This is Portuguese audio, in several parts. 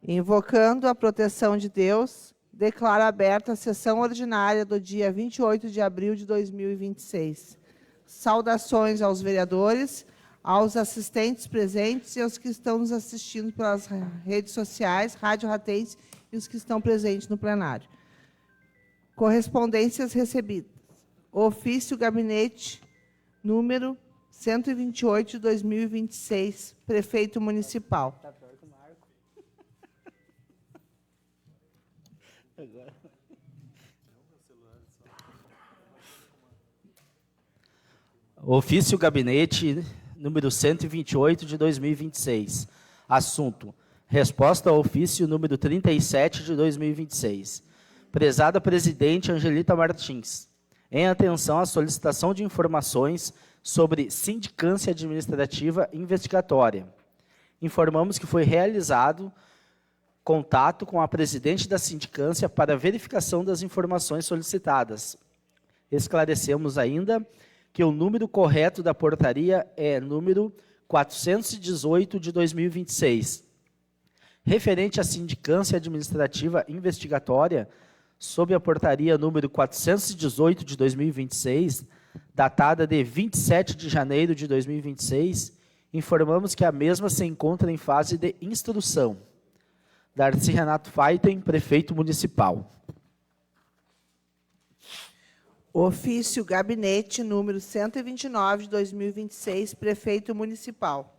Invocando a proteção de Deus, declaro aberta a sessão ordinária do dia 28 de abril de 2026. Saudações aos vereadores, aos assistentes presentes e aos que estão nos assistindo pelas redes sociais, Rádio Ratense e os que estão presentes no plenário. Correspondências recebidas. Ofício Gabinete número 128 de 2026, Prefeito Municipal. Está pior que o Marco. Agora. Ofício Gabinete número 128 de 2026. Assunto: resposta ao ofício número 37 de 2026. Prezada Presidente Angelita Martins, em atenção à solicitação de informações sobre sindicância administrativa investigatória, informamos que foi realizado contato com a presidente da sindicância para verificação das informações solicitadas. Esclarecemos ainda que o número correto da portaria é número 418 de 2026, referente à sindicância administrativa investigatória, sob a portaria número 418 de 2026, datada de 27 de janeiro de 2026, informamos que a mesma se encontra em fase de instrução. Darcy Renato Feiten, Prefeito Municipal. Ofício Gabinete número 129 de 2026, Prefeito Municipal.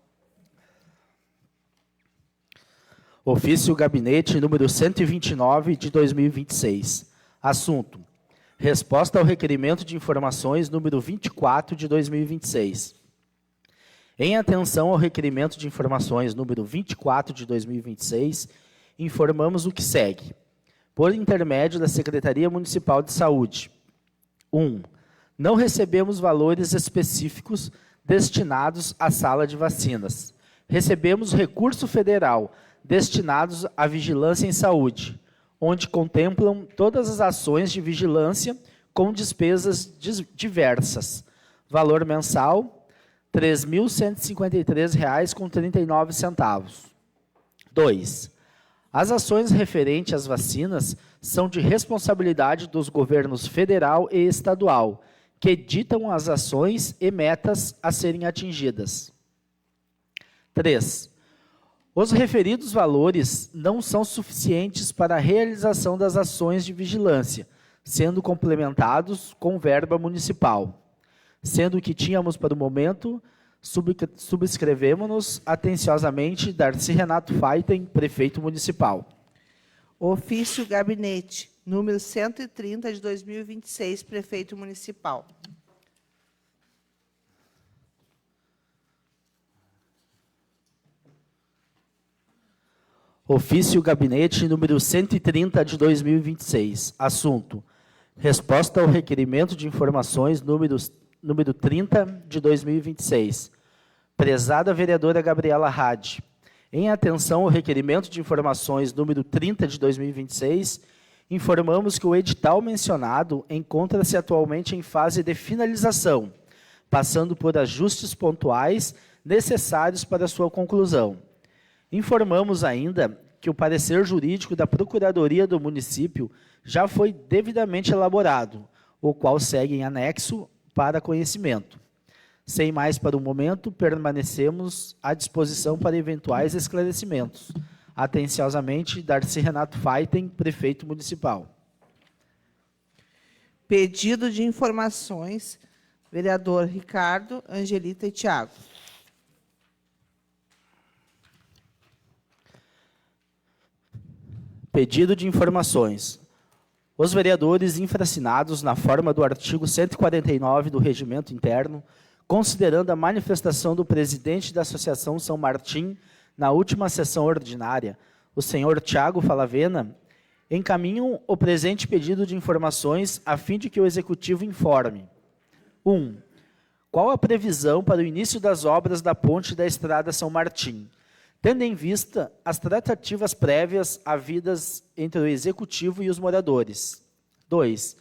Ofício Gabinete número 129 de 2026. Assunto: resposta ao requerimento de informações número 24 de 2026. Em atenção ao requerimento de informações número 24 de 2026, informamos o que segue. Por intermédio da Secretaria Municipal de Saúde. 1. Não recebemos valores específicos destinados à sala de vacinas. Recebemos recurso federal destinados à vigilância em saúde, onde contemplam todas as ações de vigilância com despesas diversas. Valor mensal, R$ 3.153,39. 2. As ações referentes às vacinas são de responsabilidade dos governos federal e estadual, que ditam as ações e metas a serem atingidas. 3. Os referidos valores não são suficientes para a realização das ações de vigilância, sendo complementados com verba municipal. Sendo que tínhamos, para o momento, subscrevemos-nos atenciosamente Darcy Renato Feiten, Prefeito Municipal. Ofício Gabinete número 130 de 2026, Prefeito Municipal. Ofício Gabinete número 130 de 2026. Assunto: resposta ao requerimento de informações número 30 de 2026. Prezada vereadora Gabriela Hadi, em atenção ao requerimento de informações número 30 de 2026, informamos que o edital mencionado encontra-se atualmente em fase de finalização, passando por ajustes pontuais necessários para sua conclusão. Informamos ainda que o parecer jurídico da Procuradoria do município já foi devidamente elaborado, o qual segue em anexo para conhecimento. Sem mais para o momento, permanecemos à disposição para eventuais esclarecimentos. Atenciosamente, Darcy Renato Feiten, Prefeito Municipal. Pedido de informações, vereador Ricardo, Angelita e Tiago. Pedido de informações. Os vereadores infracinados na forma do artigo 149 do Regimento Interno, considerando a manifestação do presidente da Associação São Martim na última sessão ordinária, o senhor Tiago Falavena, encaminham o presente pedido de informações a fim de que o Executivo informe. 1. Qual a previsão para o início das obras da ponte da Estrada São Martim, tendo em vista as tratativas prévias havidas entre o Executivo e os moradores? 2.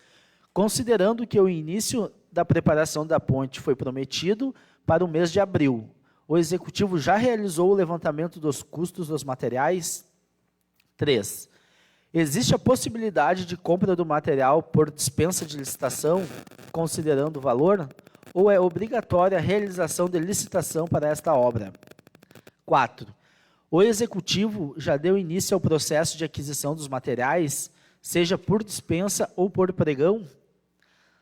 Considerando que o início da preparação da ponte foi prometido para o mês de abril, o Executivo já realizou o levantamento dos custos dos materiais? 3. Existe a possibilidade de compra do material por dispensa de licitação, considerando o valor, ou é obrigatória a realização de licitação para esta obra? 4. O Executivo já deu início ao processo de aquisição dos materiais, seja por dispensa ou por pregão?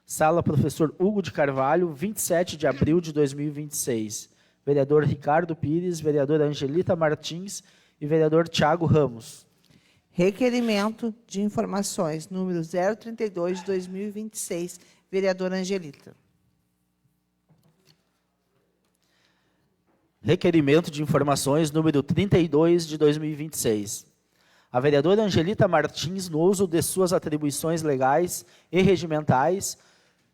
Sala Professor Hugo de Carvalho, 27 de abril de 2026. Vereador Ricardo Pires, vereadora Angelita Martins e vereador Tiago Ramos. Requerimento de informações, número 032 de 2026, vereadora Angelita. Requerimento de informações, número 32 de 2026. A vereadora Angelita Martins, no uso de suas atribuições legais e regimentais,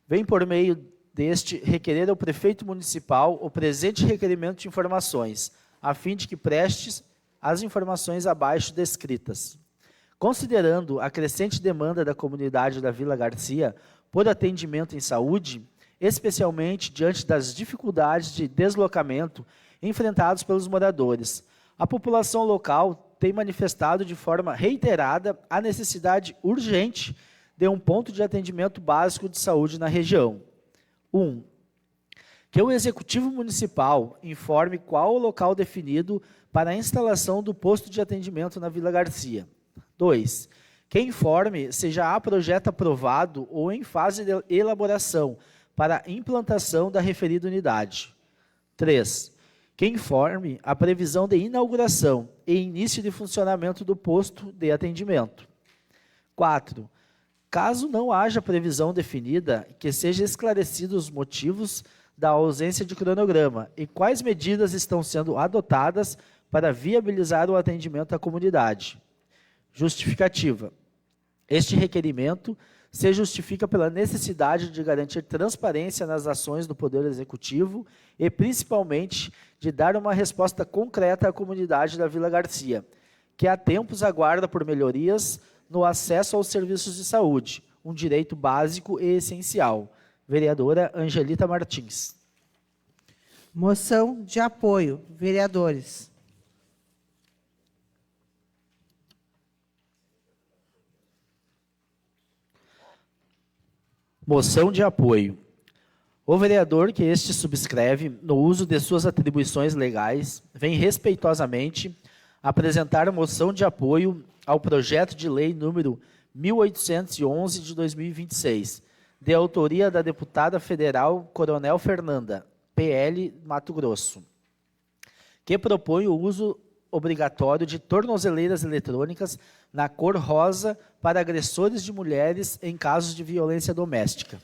vem por meio deste requerer ao prefeito municipal o presente requerimento de informações, a fim de que preste as informações abaixo descritas. Considerando a crescente demanda da comunidade da Vila Garcia por atendimento em saúde, especialmente diante das dificuldades de deslocamento enfrentados pelos moradores, a população local tem manifestado de forma reiterada a necessidade urgente de um ponto de atendimento básico de saúde na região. 1. Que o Executivo Municipal informe qual o local definido para a instalação do posto de atendimento na Vila Garcia. 2. Que informe se já há projeto aprovado ou em fase de elaboração para a implantação da referida unidade. 3. Que informe a previsão de inauguração e início de funcionamento do posto de atendimento. 4. Caso não haja previsão definida, que seja esclarecidos os motivos da ausência de cronograma e quais medidas estão sendo adotadas para viabilizar o atendimento à comunidade. Justificativa. Este requerimento se justifica pela necessidade de garantir transparência nas ações do Poder Executivo e, principalmente, de dar uma resposta concreta à comunidade da Vila Garcia, que há tempos aguarda por melhorias no acesso aos serviços de saúde, um direito básico e essencial. Vereadora Angelita Martins. Moção de apoio. Vereadores. Moção de apoio. O vereador que este subscreve, no uso de suas atribuições legais, vem respeitosamente apresentar moção de apoio ao projeto de lei número 1811 de 2026, de autoria da deputada federal Coronel Fernanda, PL Mato Grosso, que propõe o uso obrigatório de tornozeleiras eletrônicas na cor rosa para agressores de mulheres em casos de violência doméstica.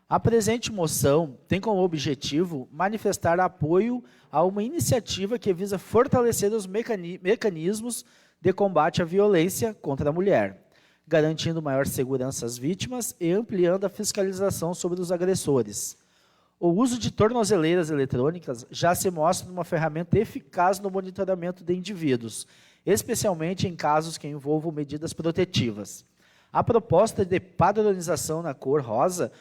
A presente moção tem como objetivo manifestar apoio a uma iniciativa que visa fortalecer os mecanismos de combate à violência contra a mulher, garantindo maior segurança às vítimas e ampliando a fiscalização sobre os agressores. O uso de tornozeleiras eletrônicas já se mostra uma ferramenta eficaz no monitoramento de indivíduos, especialmente em casos que envolvam medidas protetivas. A proposta de padronização na cor rosa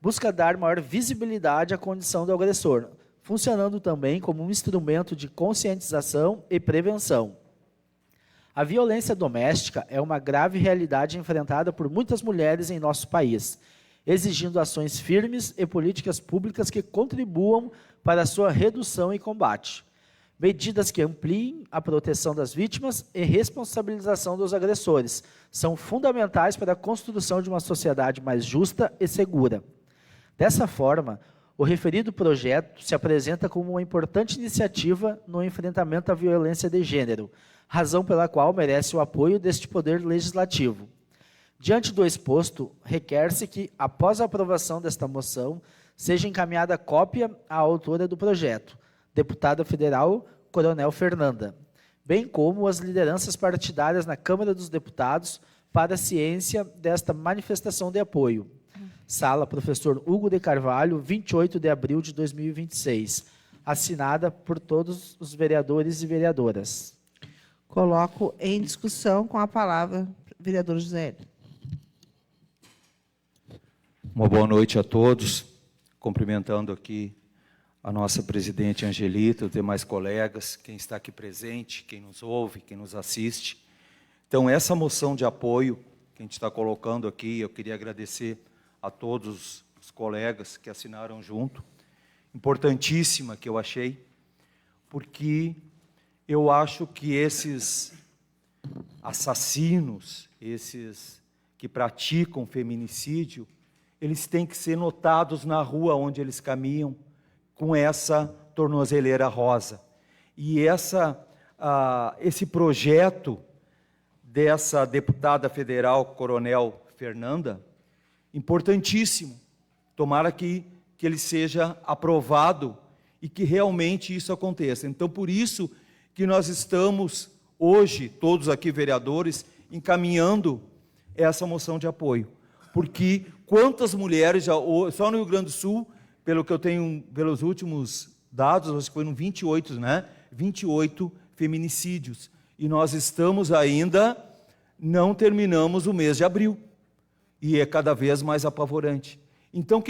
busca dar maior visibilidade à condição do agressor, funcionando também como um instrumento de conscientização e prevenção. A violência doméstica é uma grave realidade enfrentada por muitas mulheres em nosso país, exigindo ações firmes e políticas públicas que contribuam para a sua redução e combate. Medidas que ampliem a proteção das vítimas e responsabilização dos agressores são fundamentais para a construção de uma sociedade mais justa e segura. Dessa forma, o referido projeto se apresenta como uma importante iniciativa no enfrentamento à violência de gênero, razão pela qual merece o apoio deste Poder Legislativo. Diante do exposto, requer-se que, após a aprovação desta moção, seja encaminhada cópia à autora do projeto, deputada federal Coronel Fernanda, bem como as lideranças partidárias na Câmara dos Deputados para a ciência desta manifestação de apoio. Sala Professor Hugo de Carvalho, 28 de abril de 2026, assinada por todos os vereadores e vereadoras. Coloco em discussão com a palavra vereador José Hélio. Uma boa noite a todos, cumprimentando aqui a nossa presidente Angelita, os demais colegas, quem está aqui presente, quem nos ouve, quem nos assiste. Então, essa moção de apoio que a gente está colocando aqui, eu queria agradecer a todos os colegas que assinaram junto, importantíssima que eu achei, porque eu acho que esses assassinos, esses que praticam feminicídio, eles têm que ser notados na rua onde eles caminham com essa tornozeleira rosa. E esse projeto dessa deputada federal, Coronel Fernanda, importantíssimo. Tomara que ele seja aprovado e que realmente isso aconteça. Então, por isso que nós estamos hoje, todos aqui vereadores, encaminhando essa moção de apoio. Porque quantas mulheres, só no Rio Grande do Sul, pelo que eu tenho, pelos últimos dados, acho que foram 28, né? 28 feminicídios. E nós estamos ainda, não terminamos o mês de abril. E é cada vez mais apavorante. Então,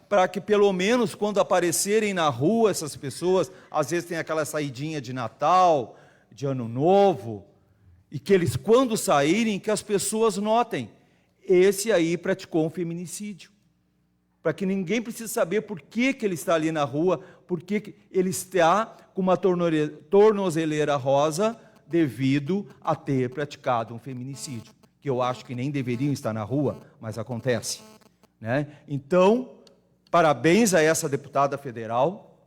para que pelo menos quando aparecerem na rua essas pessoas, às vezes tem aquela saidinha de Natal, de Ano Novo, e que eles, quando saírem, que as pessoas notem, esse aí praticou um feminicídio. Para que ninguém precise saber por que ele está ali na rua, por que ele está com uma tornozeleira rosa devido a ter praticado um feminicídio, que eu acho que nem deveriam estar na rua, mas acontece, né? Então, parabéns a essa deputada federal,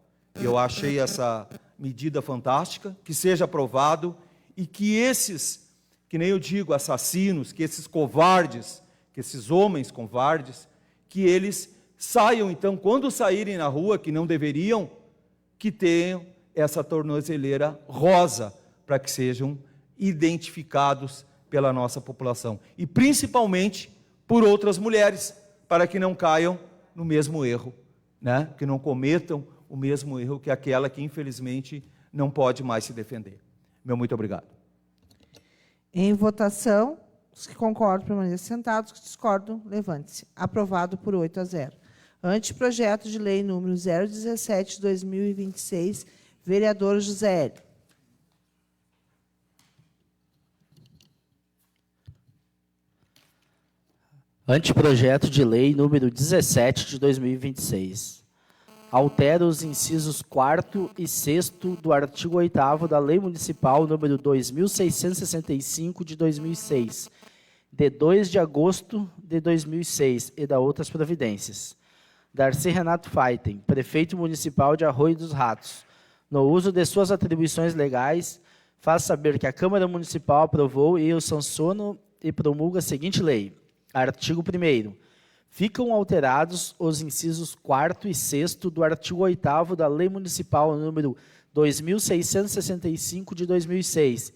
eu achei essa medida fantástica, que seja aprovado e que esses, que nem eu digo, assassinos, que esses covardes, que esses homens covardes, que eles saiam, então, quando saírem na rua, que não deveriam, que tenham essa tornozeleira rosa, para que sejam identificados pela nossa população. E, principalmente, por outras mulheres, para que não caiam no mesmo erro, né? Que não cometam o mesmo erro que aquela que, infelizmente, não pode mais se defender. Meu muito obrigado. Em votação, os que concordam permaneçam sentados, os que discordam, levante-se. Aprovado por 8-0. Anteprojeto de lei número 017/2026, vereador José Hélio. Anteprojeto de lei número 17 de 2026. Altera os incisos 4º e 6º do artigo 8º da Lei Municipal número 2665 de 2006, de 2 de agosto de 2006 e da outras providências. Darcy Renato Feiten, prefeito municipal de Arroio dos Ratos, no uso de suas atribuições legais, faz saber que a Câmara Municipal aprovou e eu sanciono e promulga a seguinte lei. Artigo 1º. Ficam alterados os incisos 4º e 6º do artigo 8º da Lei Municipal número 2665 de 2006,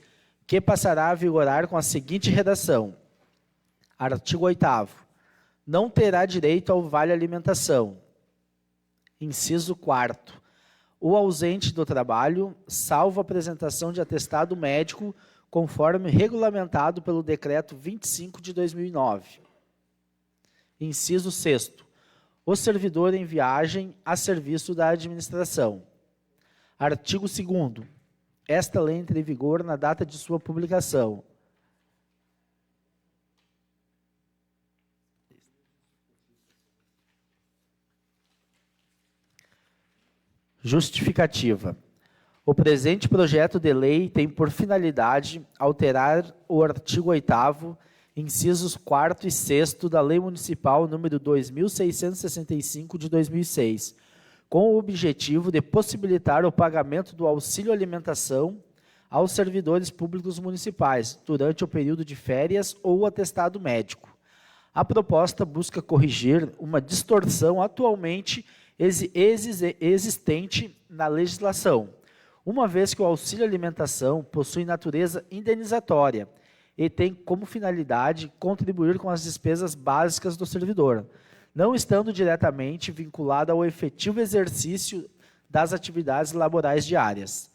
que passará a vigorar com a seguinte redação. Artigo 8º. Não terá direito ao vale alimentação. Inciso 4º. O ausente do trabalho, salvo apresentação de atestado médico, conforme regulamentado pelo Decreto 25 de 2009. Inciso 6º. O servidor em viagem a serviço da administração. Artigo 2º. Esta lei entra em vigor na data de sua publicação. Justificativa. O presente projeto de lei tem por finalidade alterar o artigo 8º, incisos 4º e 6º da Lei Municipal número 2665 de 2006, com o objetivo de possibilitar o pagamento do auxílio alimentação aos servidores públicos municipais durante o período de férias ou atestado médico. A proposta busca corrigir uma distorção atualmente existente na legislação, uma vez que o auxílio alimentação possui natureza indenizatória e tem como finalidade contribuir com as despesas básicas do servidor, não estando diretamente vinculado ao efetivo exercício das atividades laborais diárias.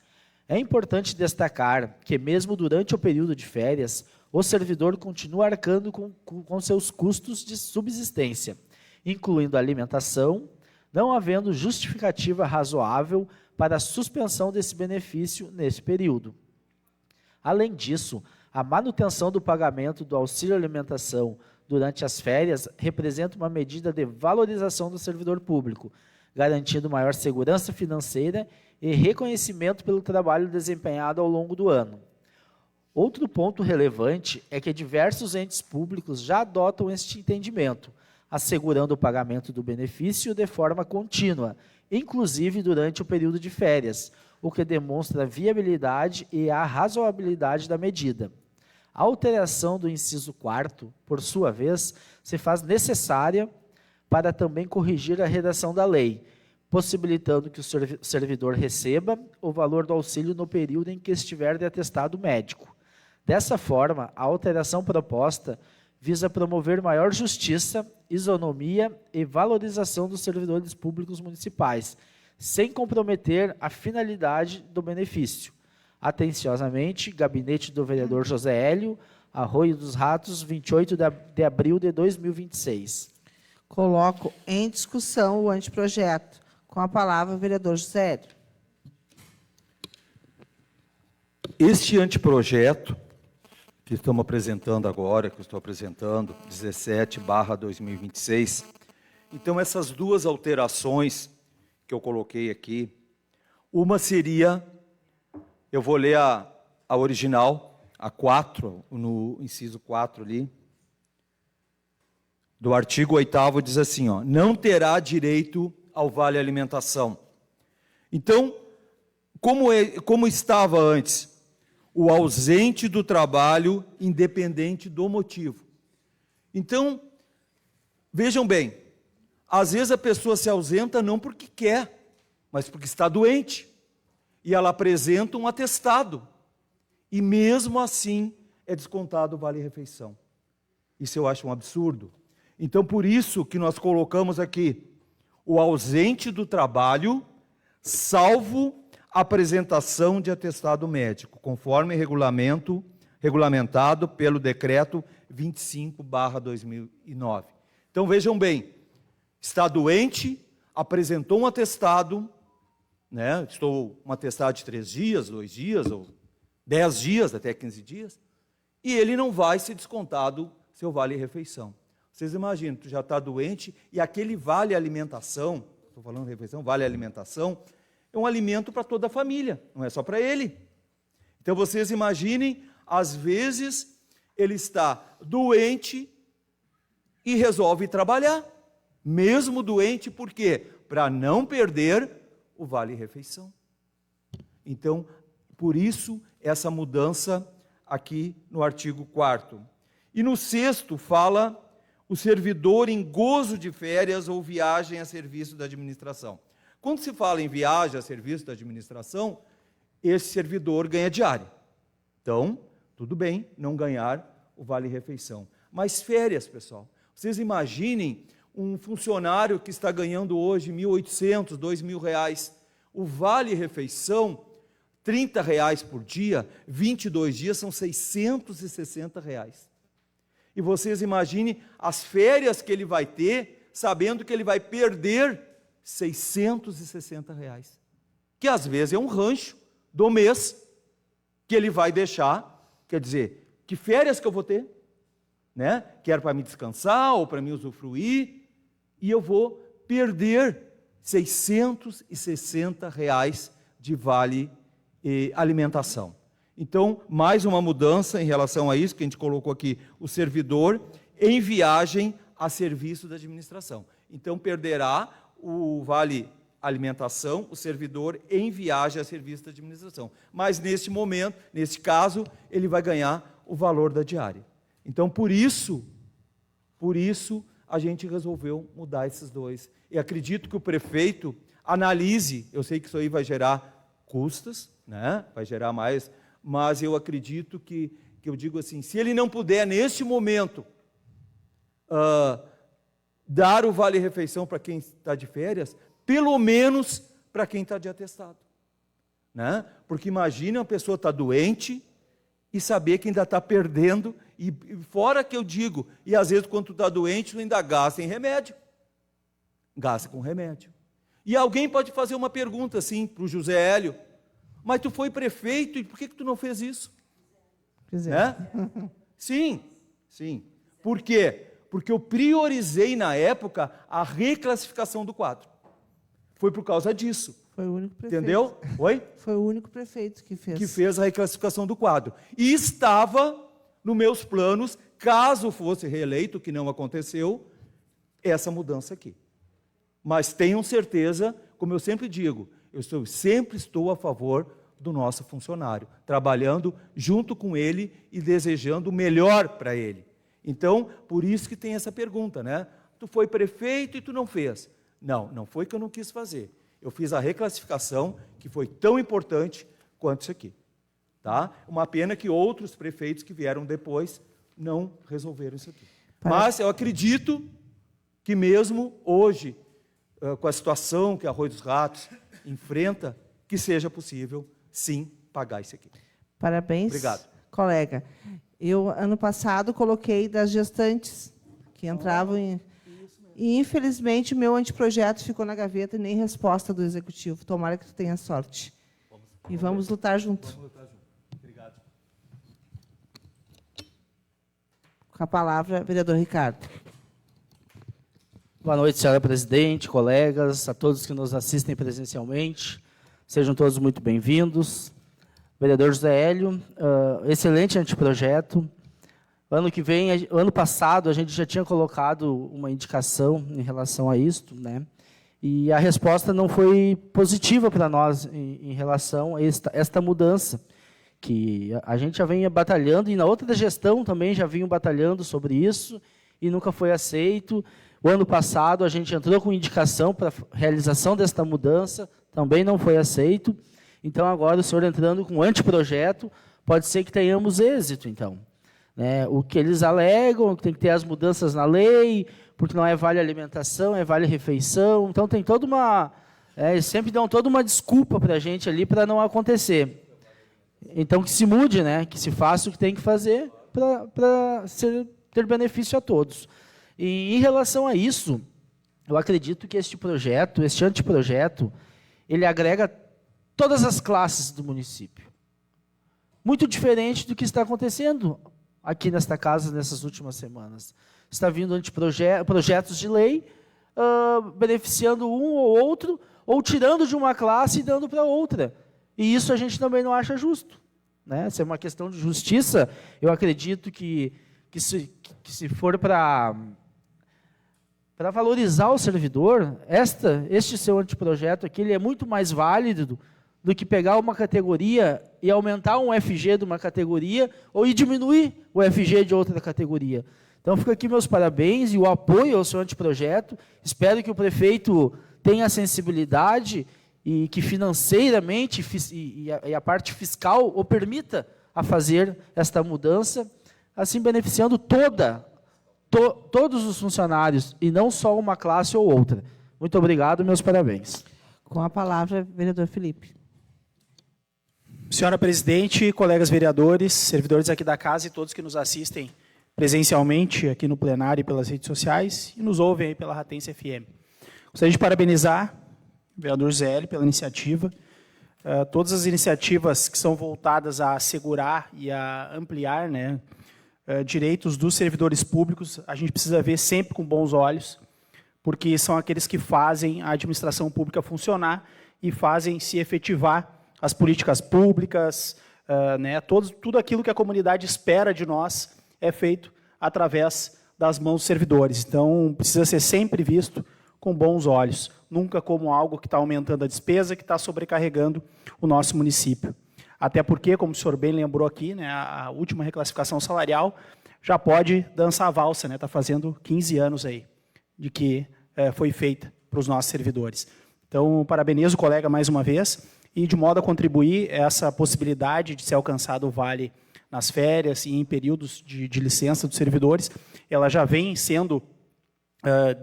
É importante destacar que, mesmo durante o período de férias, o servidor continua arcando com seus custos de subsistência, incluindo a alimentação, não havendo justificativa razoável para a suspensão desse benefício nesse período. Além disso, A manutenção do pagamento do auxílio alimentação durante as férias representa uma medida de valorização do servidor público, garantindo maior segurança financeira e reconhecimento pelo trabalho desempenhado ao longo do ano. Outro ponto relevante é que diversos entes públicos já adotam este entendimento, assegurando o pagamento do benefício de forma contínua, inclusive durante o período de férias, o que demonstra a viabilidade e a razoabilidade da medida. A alteração do inciso 4º, por sua vez, se faz necessária para também corrigir a redação da lei, possibilitando que o servidor receba o valor do auxílio no período em que estiver de atestado médico. Dessa forma, a alteração proposta visa promover maior justiça, isonomia e valorização dos servidores públicos municipais, sem comprometer a finalidade do benefício. Atenciosamente, Gabinete do Vereador José Hélio, Arroio dos Ratos, 28 de abril de 2026. Coloco em discussão o anteprojeto. Com a palavra, o vereador José Hélio. Este anteprojeto que estamos apresentando agora, que eu estou apresentando, 17/2026, então essas duas alterações que eu coloquei aqui, uma seria, eu vou ler a original, a 4, no inciso 4 ali, do artigo 8º, diz assim, ó, não terá direito ao vale alimentação. Então, como estava antes? O ausente do trabalho, independente do motivo. Então, vejam bem, às vezes a pessoa se ausenta não porque quer, mas porque está doente. E ela apresenta um atestado. E mesmo assim é descontado o vale-refeição. Isso eu acho um absurdo. Então, por isso que nós colocamos aqui o ausente do trabalho, salvo apresentação de atestado médico, conforme regulamentado pelo decreto 25/2009. Então, vejam bem, está doente, apresentou um atestado, né? Estou um atestado de 3 dias, 2 dias, ou 10 dias, até 15 dias, e ele não vai ser descontado seu vale-refeição. Vocês imaginam, tu já está doente e aquele vale-alimentação, estou falando refeição, vale-alimentação, é um alimento para toda a família, não é só para ele. Então vocês imaginem, às vezes ele está doente e resolve trabalhar, mesmo doente, por quê? Para não perder o vale-refeição. Então, por isso, essa mudança aqui no artigo 4º. E no 6º fala o servidor em gozo de férias ou viagem a serviço da administração. Quando se fala em viagem a serviço da administração, esse servidor ganha diária. Então, tudo bem não ganhar o vale-refeição. Mas férias, pessoal, vocês imaginem um funcionário que está ganhando hoje R$ 1.800, R$ 2.000, o vale-refeição, R$ 30 por dia, 22 dias são R$ 660. E vocês imaginem as férias que ele vai ter, sabendo que ele vai perder R$ 660, que às vezes é um rancho do mês que ele vai deixar. Quer dizer, que férias que eu vou ter? Né? Que era para me descansar ou para me usufruir, e eu vou perder R$ 660 de vale alimentação. Então, mais uma mudança em relação a isso, que a gente colocou aqui, o servidor em viagem a serviço da administração. Então, perderá o vale alimentação, o servidor em viagem a serviço da administração. Mas, neste momento, neste caso, ele vai ganhar o valor da diária. Então, por isso, a gente resolveu mudar esses dois. E acredito que o prefeito analise, eu sei que isso aí vai gerar custos, né? Vai gerar mais, mas eu acredito que eu digo assim, se ele não puder, neste momento, dar o vale-refeição para quem está de férias, pelo menos para quem está de atestado. Né? Porque imagine uma pessoa estar doente e saber que ainda está perdendo, e fora que eu digo, e às vezes quando tu está doente, tu ainda gasta em remédio. Gasta com remédio. E alguém pode fazer uma pergunta assim para o José Hélio, mas tu foi prefeito e por que tu não fez isso? Fizemos. Né? Sim, sim. Por quê? Porque eu priorizei, na época, a reclassificação do quadro. Foi por causa disso. Foi o único prefeito. Entendeu? Oi? Foi o único prefeito que fez. Que fez a reclassificação do quadro. E estava nos meus planos, caso fosse reeleito, que não aconteceu, essa mudança aqui. Mas tenham certeza, como eu sempre digo, sempre estou a favor do nosso funcionário, trabalhando junto com ele e desejando o melhor para ele. Então, por isso que tem essa pergunta, né? Tu foi prefeito e tu não fez. Não, não foi que eu não quis fazer. Eu fiz a reclassificação, que foi tão importante quanto isso aqui. Tá? Uma pena que outros prefeitos que vieram depois não resolveram isso aqui. Mas eu acredito que mesmo hoje, com a situação que a Arroio dos Ratos enfrenta, que seja possível, sim, pagar isso aqui. Parabéns, obrigado, colega. Eu, ano passado, coloquei das gestantes que entravam em... E, infelizmente, o meu anteprojeto ficou na gaveta e nem resposta do Executivo. Tomara que tu tenha sorte. E vamos lutar junto. Vamos lutar junto. Obrigado. Com a palavra, vereador Ricardo. Boa noite, senhora presidente, colegas, a todos que nos assistem presencialmente. Sejam todos muito bem-vindos. Vereador José Hélio, excelente anteprojeto. Ano passado, a gente já tinha colocado uma indicação em relação a isto, né? E a resposta não foi positiva para nós em relação a esta mudança, que a gente já vem batalhando, e na outra gestão também já vinham batalhando sobre isso, e nunca foi aceito. O ano passado, a gente entrou com indicação para a realização desta mudança, também não foi aceito. Então, agora, o senhor entrando com um anteprojeto, pode ser que tenhamos êxito, então. O que eles alegam, que tem que ter as mudanças na lei, porque não é vale alimentação, é vale refeição. Então, tem toda uma... eles sempre dão toda uma desculpa para a gente ali para não acontecer. Então, que se mude, né? Que se faça o que tem que fazer para ter benefício a todos. E, em relação a isso, eu acredito que este anteprojeto, ele agrega todas as classes do município. Muito diferente do que está acontecendo aqui nesta casa, nessas últimas semanas. Está vindo projetos de lei beneficiando um ou outro, ou tirando de uma classe e dando para outra. E isso a gente também não acha justo. Né? Se é uma questão de justiça, eu acredito que se for para valorizar o servidor, este seu anteprojeto aqui, ele é muito mais válido do que pegar uma categoria e aumentar um FG de uma categoria ou diminuir o FG de outra categoria. Então, fica aqui meus parabéns e o apoio ao seu anteprojeto. Espero que o prefeito tenha a sensibilidade e que financeiramente e a parte fiscal o permita a fazer esta mudança, assim beneficiando todos os funcionários e não só uma classe ou outra. Muito obrigado, meus parabéns. Com a palavra, vereador Felipe. Senhora presidente, colegas vereadores, servidores aqui da casa e todos que nos assistem presencialmente aqui no plenário e pelas redes sociais e nos ouvem aí pela Ratense FM. Gostaria de parabenizar o vereador Zé Hélio pela iniciativa. Todas as iniciativas que são voltadas a assegurar e a ampliar, né, direitos dos servidores públicos, a gente precisa ver sempre com bons olhos, porque são aqueles que fazem a administração pública funcionar e fazem se efetivar as políticas públicas, né, tudo aquilo que a comunidade espera de nós é feito através das mãos dos servidores. Então, precisa ser sempre visto com bons olhos, nunca como algo que está aumentando a despesa, que está sobrecarregando o nosso município. Até porque, como o senhor bem lembrou aqui, né, a última reclassificação salarial já pode dançar a valsa, né, está fazendo 15 anos aí de que foi feita para os nossos servidores. Então, parabenizo o colega mais uma vez, e de modo a contribuir essa possibilidade de ser alcançado o vale nas férias e em períodos de licença dos servidores, ela já vem sendo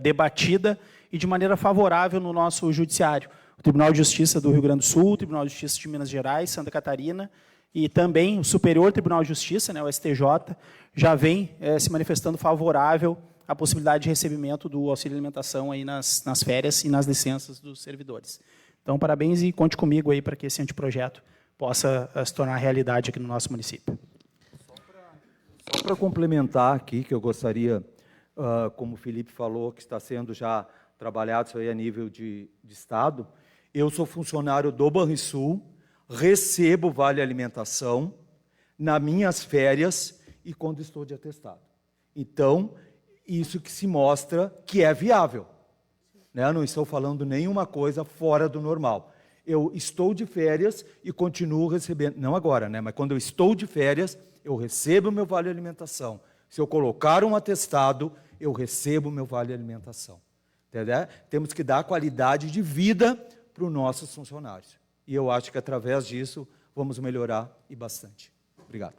debatida e de maneira favorável no nosso judiciário. O Tribunal de Justiça do Rio Grande do Sul, o Tribunal de Justiça de Minas Gerais, Santa Catarina e também o Superior Tribunal de Justiça, né, o STJ, já vem se manifestando favorável à possibilidade de recebimento do auxílio alimentação aí nas férias e nas licenças dos servidores. Então, parabéns e conte comigo aí para que esse anteprojeto possa se tornar realidade aqui no nosso município. Só para complementar aqui, que eu gostaria, como o Felipe falou, que está sendo já trabalhado isso aí a nível de Estado, eu sou funcionário do Banrisul, recebo vale alimentação nas minhas férias e quando estou de atestado. Então, isso que se mostra que é viável. Né? Não estou falando nenhuma coisa fora do normal. Eu estou de férias e continuo recebendo, não agora, né? Mas quando eu estou de férias, eu recebo o meu vale alimentação. Se eu colocar um atestado, eu recebo o meu vale alimentação. Entendeu? Temos que dar qualidade de vida para os nossos funcionários. E eu acho que através disso vamos melhorar e bastante. Obrigado.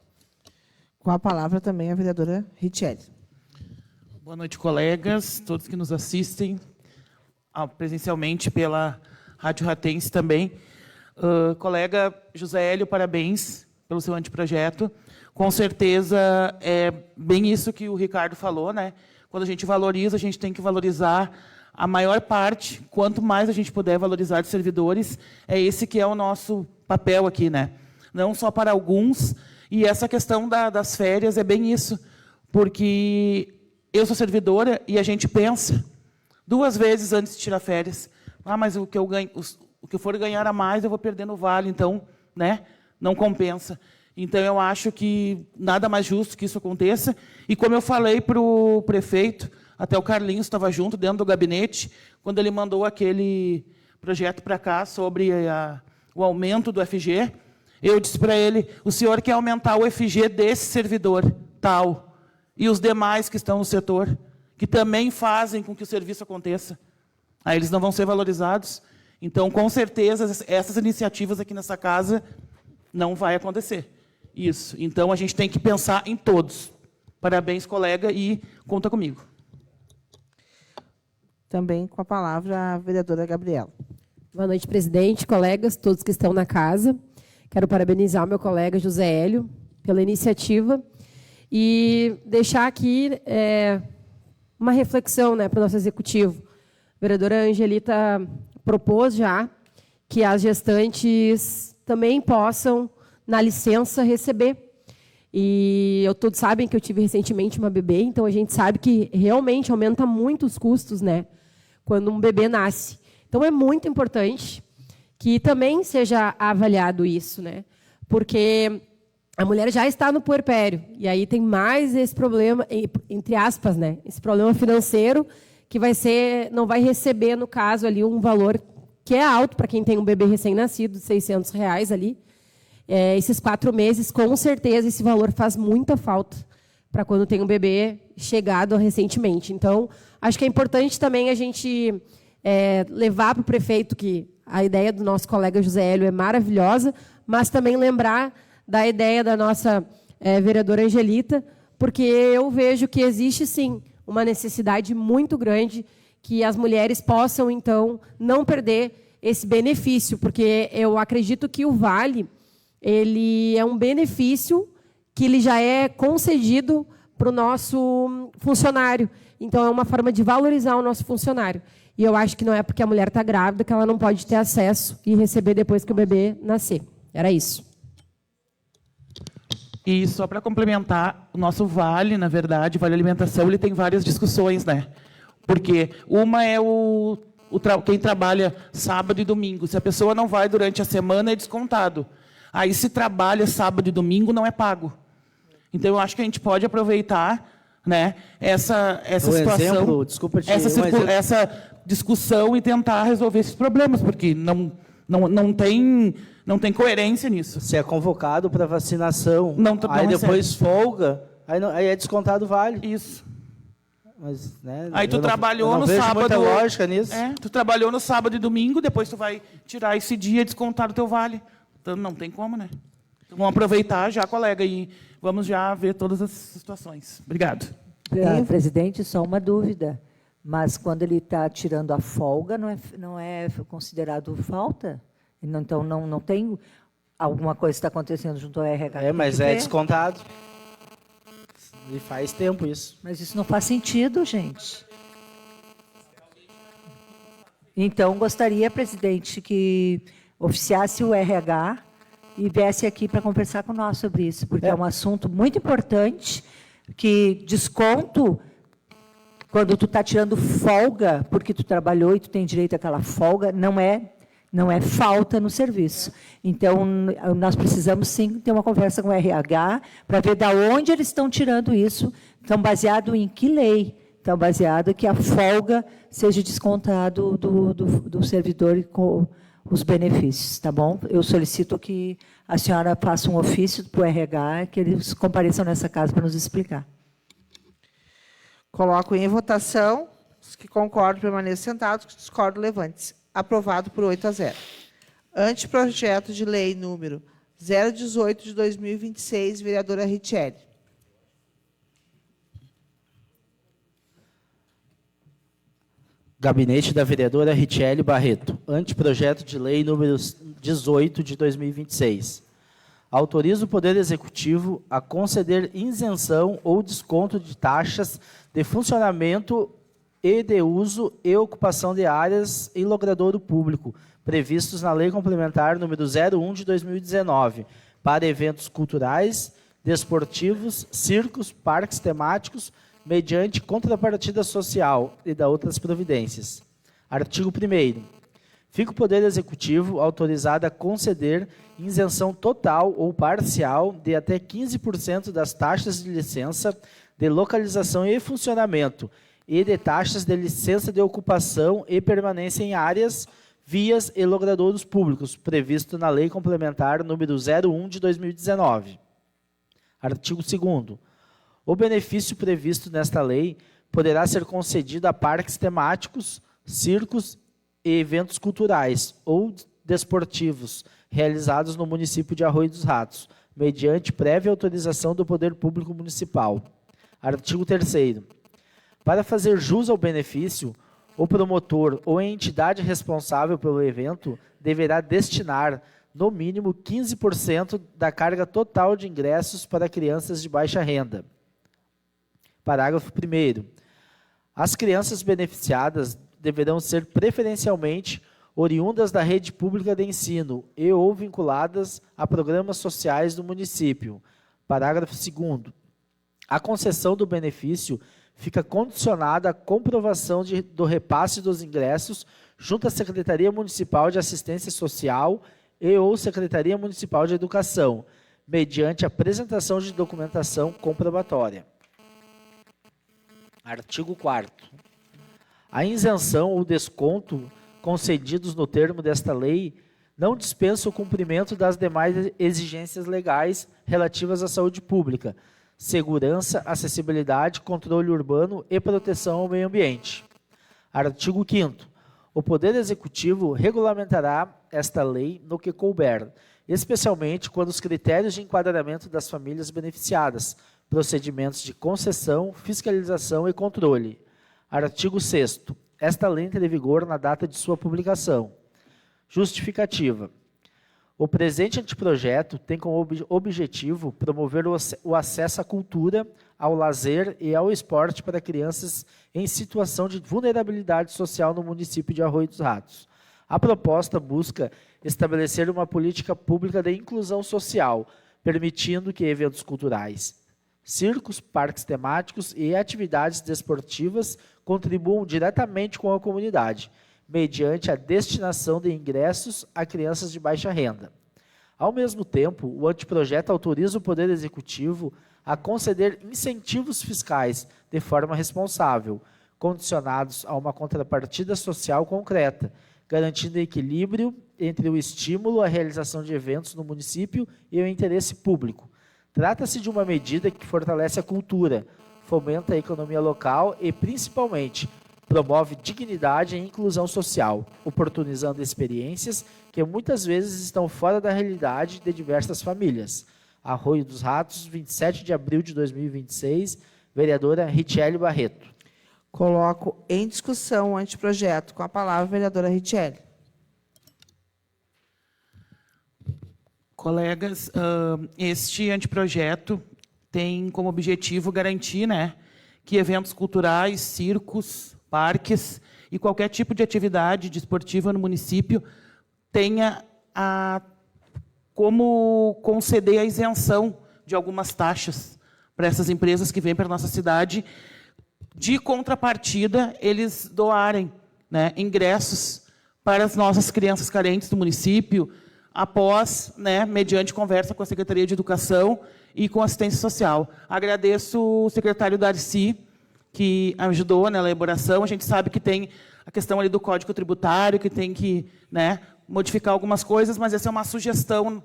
Com a palavra também a vereadora Richelle. Boa noite, colegas, todos que nos assistem presencialmente pela Rádio Ratense também. Colega José Hélio, parabéns pelo seu anteprojeto. Com certeza é bem isso que o Ricardo falou, né? Quando a gente valoriza, a gente tem que valorizar a maior parte. Quanto mais a gente puder valorizar de servidores, é esse que é o nosso papel aqui, né? Não só para alguns. E essa questão das férias é bem isso, porque eu sou servidora e a gente pensa 2 vezes antes de tirar férias. Mas o que eu ganho, o que eu for ganhar a mais, eu vou perder no vale, então, né, não compensa. Então, eu acho que nada mais justo que isso aconteça. E como eu falei para o prefeito, até o Carlinhos estava junto dentro do gabinete, quando ele mandou aquele projeto para cá sobre o aumento do FG, eu disse para ele, o senhor quer aumentar o FG desse servidor, tal, e os demais que estão no setor, que também fazem com que o serviço aconteça. Aí eles não vão ser valorizados. Então, com certeza, essas iniciativas aqui nessa casa não vai acontecer. Isso. Então, a gente tem que pensar em todos. Parabéns, colega, e conta comigo. Também com a palavra a vereadora Gabriela. Boa noite, presidente, colegas, todos que estão na casa. Quero parabenizar o meu colega José Hélio pela iniciativa e deixar aqui uma reflexão, né, para o nosso executivo. A vereadora Angelita propôs já que as gestantes também possam, na licença, receber. E todos sabem que eu tive recentemente uma bebê, então a gente sabe que realmente aumenta muito os custos, né, quando um bebê nasce. Então é muito importante que também seja avaliado isso, né, porque a mulher já está no puerpério, e aí tem mais esse problema, entre aspas, né, esse problema financeiro, que não vai receber, no caso, ali um valor que é alto para quem tem um bebê recém-nascido, de R$600 ali. Esses 4 meses, com certeza, esse valor faz muita falta para quando tem um bebê chegado recentemente. Então, acho que é importante também a gente levar para o prefeito que a ideia do nosso colega José Hélio é maravilhosa, mas também lembrar da ideia da nossa vereadora Angelita, porque eu vejo que existe, sim, uma necessidade muito grande que as mulheres possam, então, não perder esse benefício, porque eu acredito que o vale ele é um benefício que ele já é concedido para o nosso funcionário. Então, é uma forma de valorizar o nosso funcionário. E eu acho que não é porque a mulher está grávida que ela não pode ter acesso e receber depois que o bebê nascer. Era isso. E só para complementar, o nosso vale, na verdade, vale alimentação, ele tem várias discussões, né? Porque uma é quem trabalha sábado e domingo. Se a pessoa não vai durante a semana, é descontado. Aí, se trabalha sábado e domingo, não é pago. Então, eu acho que a gente pode aproveitar, né, essa situação, exemplo, desculpa te essa discussão e tentar resolver esses problemas, porque não tem coerência nisso. Se é convocado para vacinação, não aí recebe. depois folga, aí é descontado o vale. Isso. Mas, né, Aí tu trabalhou no vejo sábado. muita lógica nisso. Tu trabalhou no sábado e domingo, depois tu vai tirar esse dia e descontar o teu vale. Então não tem como, né? Então, vamos aproveitar já, colega, e vamos já ver todas as situações. Obrigado. Presidente, só uma dúvida. Mas quando ele está tirando a folga, não é considerado falta? Então não tem alguma coisa que está acontecendo junto ao RH? Mas é descontado. E faz tempo isso. Mas isso não faz sentido, gente. Então, gostaria, presidente, que oficiasse o RH e viesse aqui para conversar com nós sobre isso, porque é um assunto muito importante, que desconto, quando tu está tirando folga, porque tu trabalhou e tu tem direito àquela folga, não é falta no serviço. Então, nós precisamos, sim, ter uma conversa com o RH para ver de onde eles estão tirando isso. Estão baseado em que lei? Estão baseado que a folga seja descontado do servidor com os benefícios, tá bom? Eu solicito que a senhora faça um ofício para o RH, que eles compareçam nessa casa para nos explicar. Coloco em votação. Os que concordam, permaneçam sentados. Os que discordam, levante-se. Aprovado por 8-0. Anteprojeto de lei número 018 de 2026, vereadora Richelli. Gabinete da vereadora Richelli Barreto. Anteprojeto de lei número 18 de 2026. Autoriza o Poder Executivo a conceder isenção ou desconto de taxas de funcionamento e de uso e ocupação de áreas em logradouro público, previstos na Lei Complementar número 01 de 2019, para eventos culturais, desportivos, circos, parques temáticos, mediante contrapartida social e da outras providências. Artigo 1º. Fica o Poder Executivo autorizado a conceder isenção total ou parcial de até 15% das taxas de licença de localização e funcionamento e de taxas de licença de ocupação e permanência em áreas, vias e logradouros públicos, previsto na Lei Complementar número 01 de 2019. Artigo 2º. O benefício previsto nesta lei poderá ser concedido a parques temáticos, circos e eventos culturais ou desportivos realizados no município de Arroio dos Ratos, mediante prévia autorização do Poder Público Municipal. Artigo 3º. Para fazer jus ao benefício, o promotor ou a entidade responsável pelo evento deverá destinar, no mínimo, 15% da carga total de ingressos para crianças de baixa renda. Parágrafo 1º. As crianças beneficiadas deverão ser preferencialmente oriundas da rede pública de ensino e ou vinculadas a programas sociais do município. Parágrafo 2º. A concessão do benefício fica condicionada à comprovação do repasse dos ingressos junto à Secretaria Municipal de Assistência Social e ou Secretaria Municipal de Educação, mediante apresentação de documentação comprobatória. Artigo 4º. A isenção ou desconto concedidos no termo desta lei não dispensa o cumprimento das demais exigências legais relativas à saúde pública, segurança, acessibilidade, controle urbano e proteção ao meio ambiente. Artigo 5º. O Poder Executivo regulamentará esta lei no que couber, especialmente quando os critérios de enquadramento das famílias beneficiadas, procedimentos de concessão, fiscalização e controle. Artigo 6º. Esta lei entra em vigor na data de sua publicação. Justificativa. O presente anteprojeto tem como objetivo promover o acesso à cultura, ao lazer e ao esporte para crianças em situação de vulnerabilidade social no município de Arroio dos Ratos. A proposta busca estabelecer uma política pública de inclusão social, permitindo que eventos culturais, circos, parques temáticos e atividades desportivas contribuam diretamente com a comunidade, mediante a destinação de ingressos a crianças de baixa renda. Ao mesmo tempo, o anteprojeto autoriza o Poder Executivo a conceder incentivos fiscais de forma responsável, condicionados a uma contrapartida social concreta, garantindo equilíbrio entre o estímulo à realização de eventos no município e o interesse público. Trata-se de uma medida que fortalece a cultura, fomenta a economia local e, principalmente, promove dignidade e inclusão social, oportunizando experiências que muitas vezes estão fora da realidade de diversas famílias. Arroio dos Ratos, 27 de abril de 2026, vereadora Richelli Barreto. Coloco em discussão o anteprojeto. Com a palavra, vereadora Richelli. Colegas, este anteprojeto tem como objetivo garantir, que eventos culturais, circos, parques e qualquer tipo de atividade desportiva no município tenha a como conceder a isenção de algumas taxas para essas empresas que vêm para a nossa cidade, de contrapartida, eles doarem, né, ingressos para as nossas crianças carentes do município, após, né, mediante conversa com a Secretaria de Educação e com a Assistência Social. Agradeço o secretário Darcy, que ajudou na elaboração. A gente sabe que tem a questão ali do Código Tributário, que tem que, né, modificar algumas coisas, mas essa é uma sugestão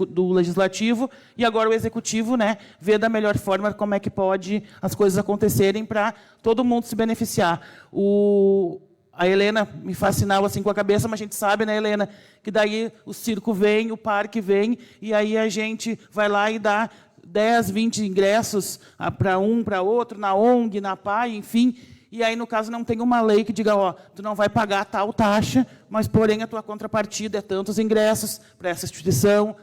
do Legislativo, e agora o Executivo, né, vê da melhor forma como é que pode as coisas acontecerem para todo mundo se beneficiar. A Helena me faz sinal assim com a cabeça, mas a gente sabe, né, Helena, que daí o circo vem, o parque vem, e aí a gente vai lá e dá 10, 20 ingressos para um, para outro, na ONG, na PAI, enfim. E aí, no caso, não tem uma lei que diga, ó, tu não vai pagar tal taxa, mas, porém, a tua contrapartida é tantos ingressos para essa instituição,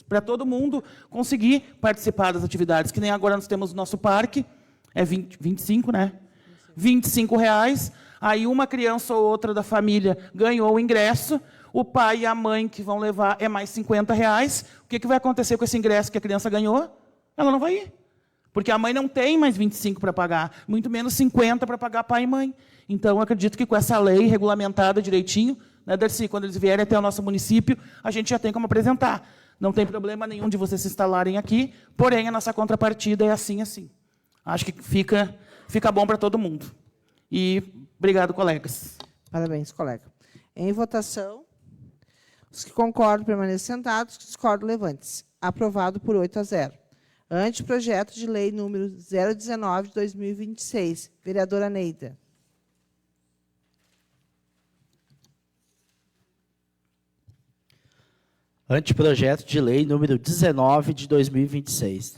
para todo mundo conseguir participar das atividades. Que nem agora nós temos o nosso parque, é 25, né? R$25. Aí uma criança ou outra da família ganhou o ingresso, o pai e a mãe que vão levar é mais R$50. O que vai acontecer com esse ingresso que a criança ganhou? Ela não vai ir. Porque a mãe não tem mais 25 para pagar, muito menos 50 para pagar pai e mãe. Então, eu acredito que com essa lei regulamentada direitinho, né, Darcy, quando eles vierem até o nosso município, a gente já tem como apresentar. Não tem problema nenhum de vocês se instalarem aqui, porém, a nossa contrapartida é assim, assim. Acho que fica bom para todo mundo. E obrigado, colegas. Parabéns, colega. Em votação, os que concordam permaneçam sentados, os que discordam levantes. Aprovado por 8-0. Anteprojeto de lei número 019 de 2026. Vereadora Neida. Anteprojeto de lei número 19 de 2026.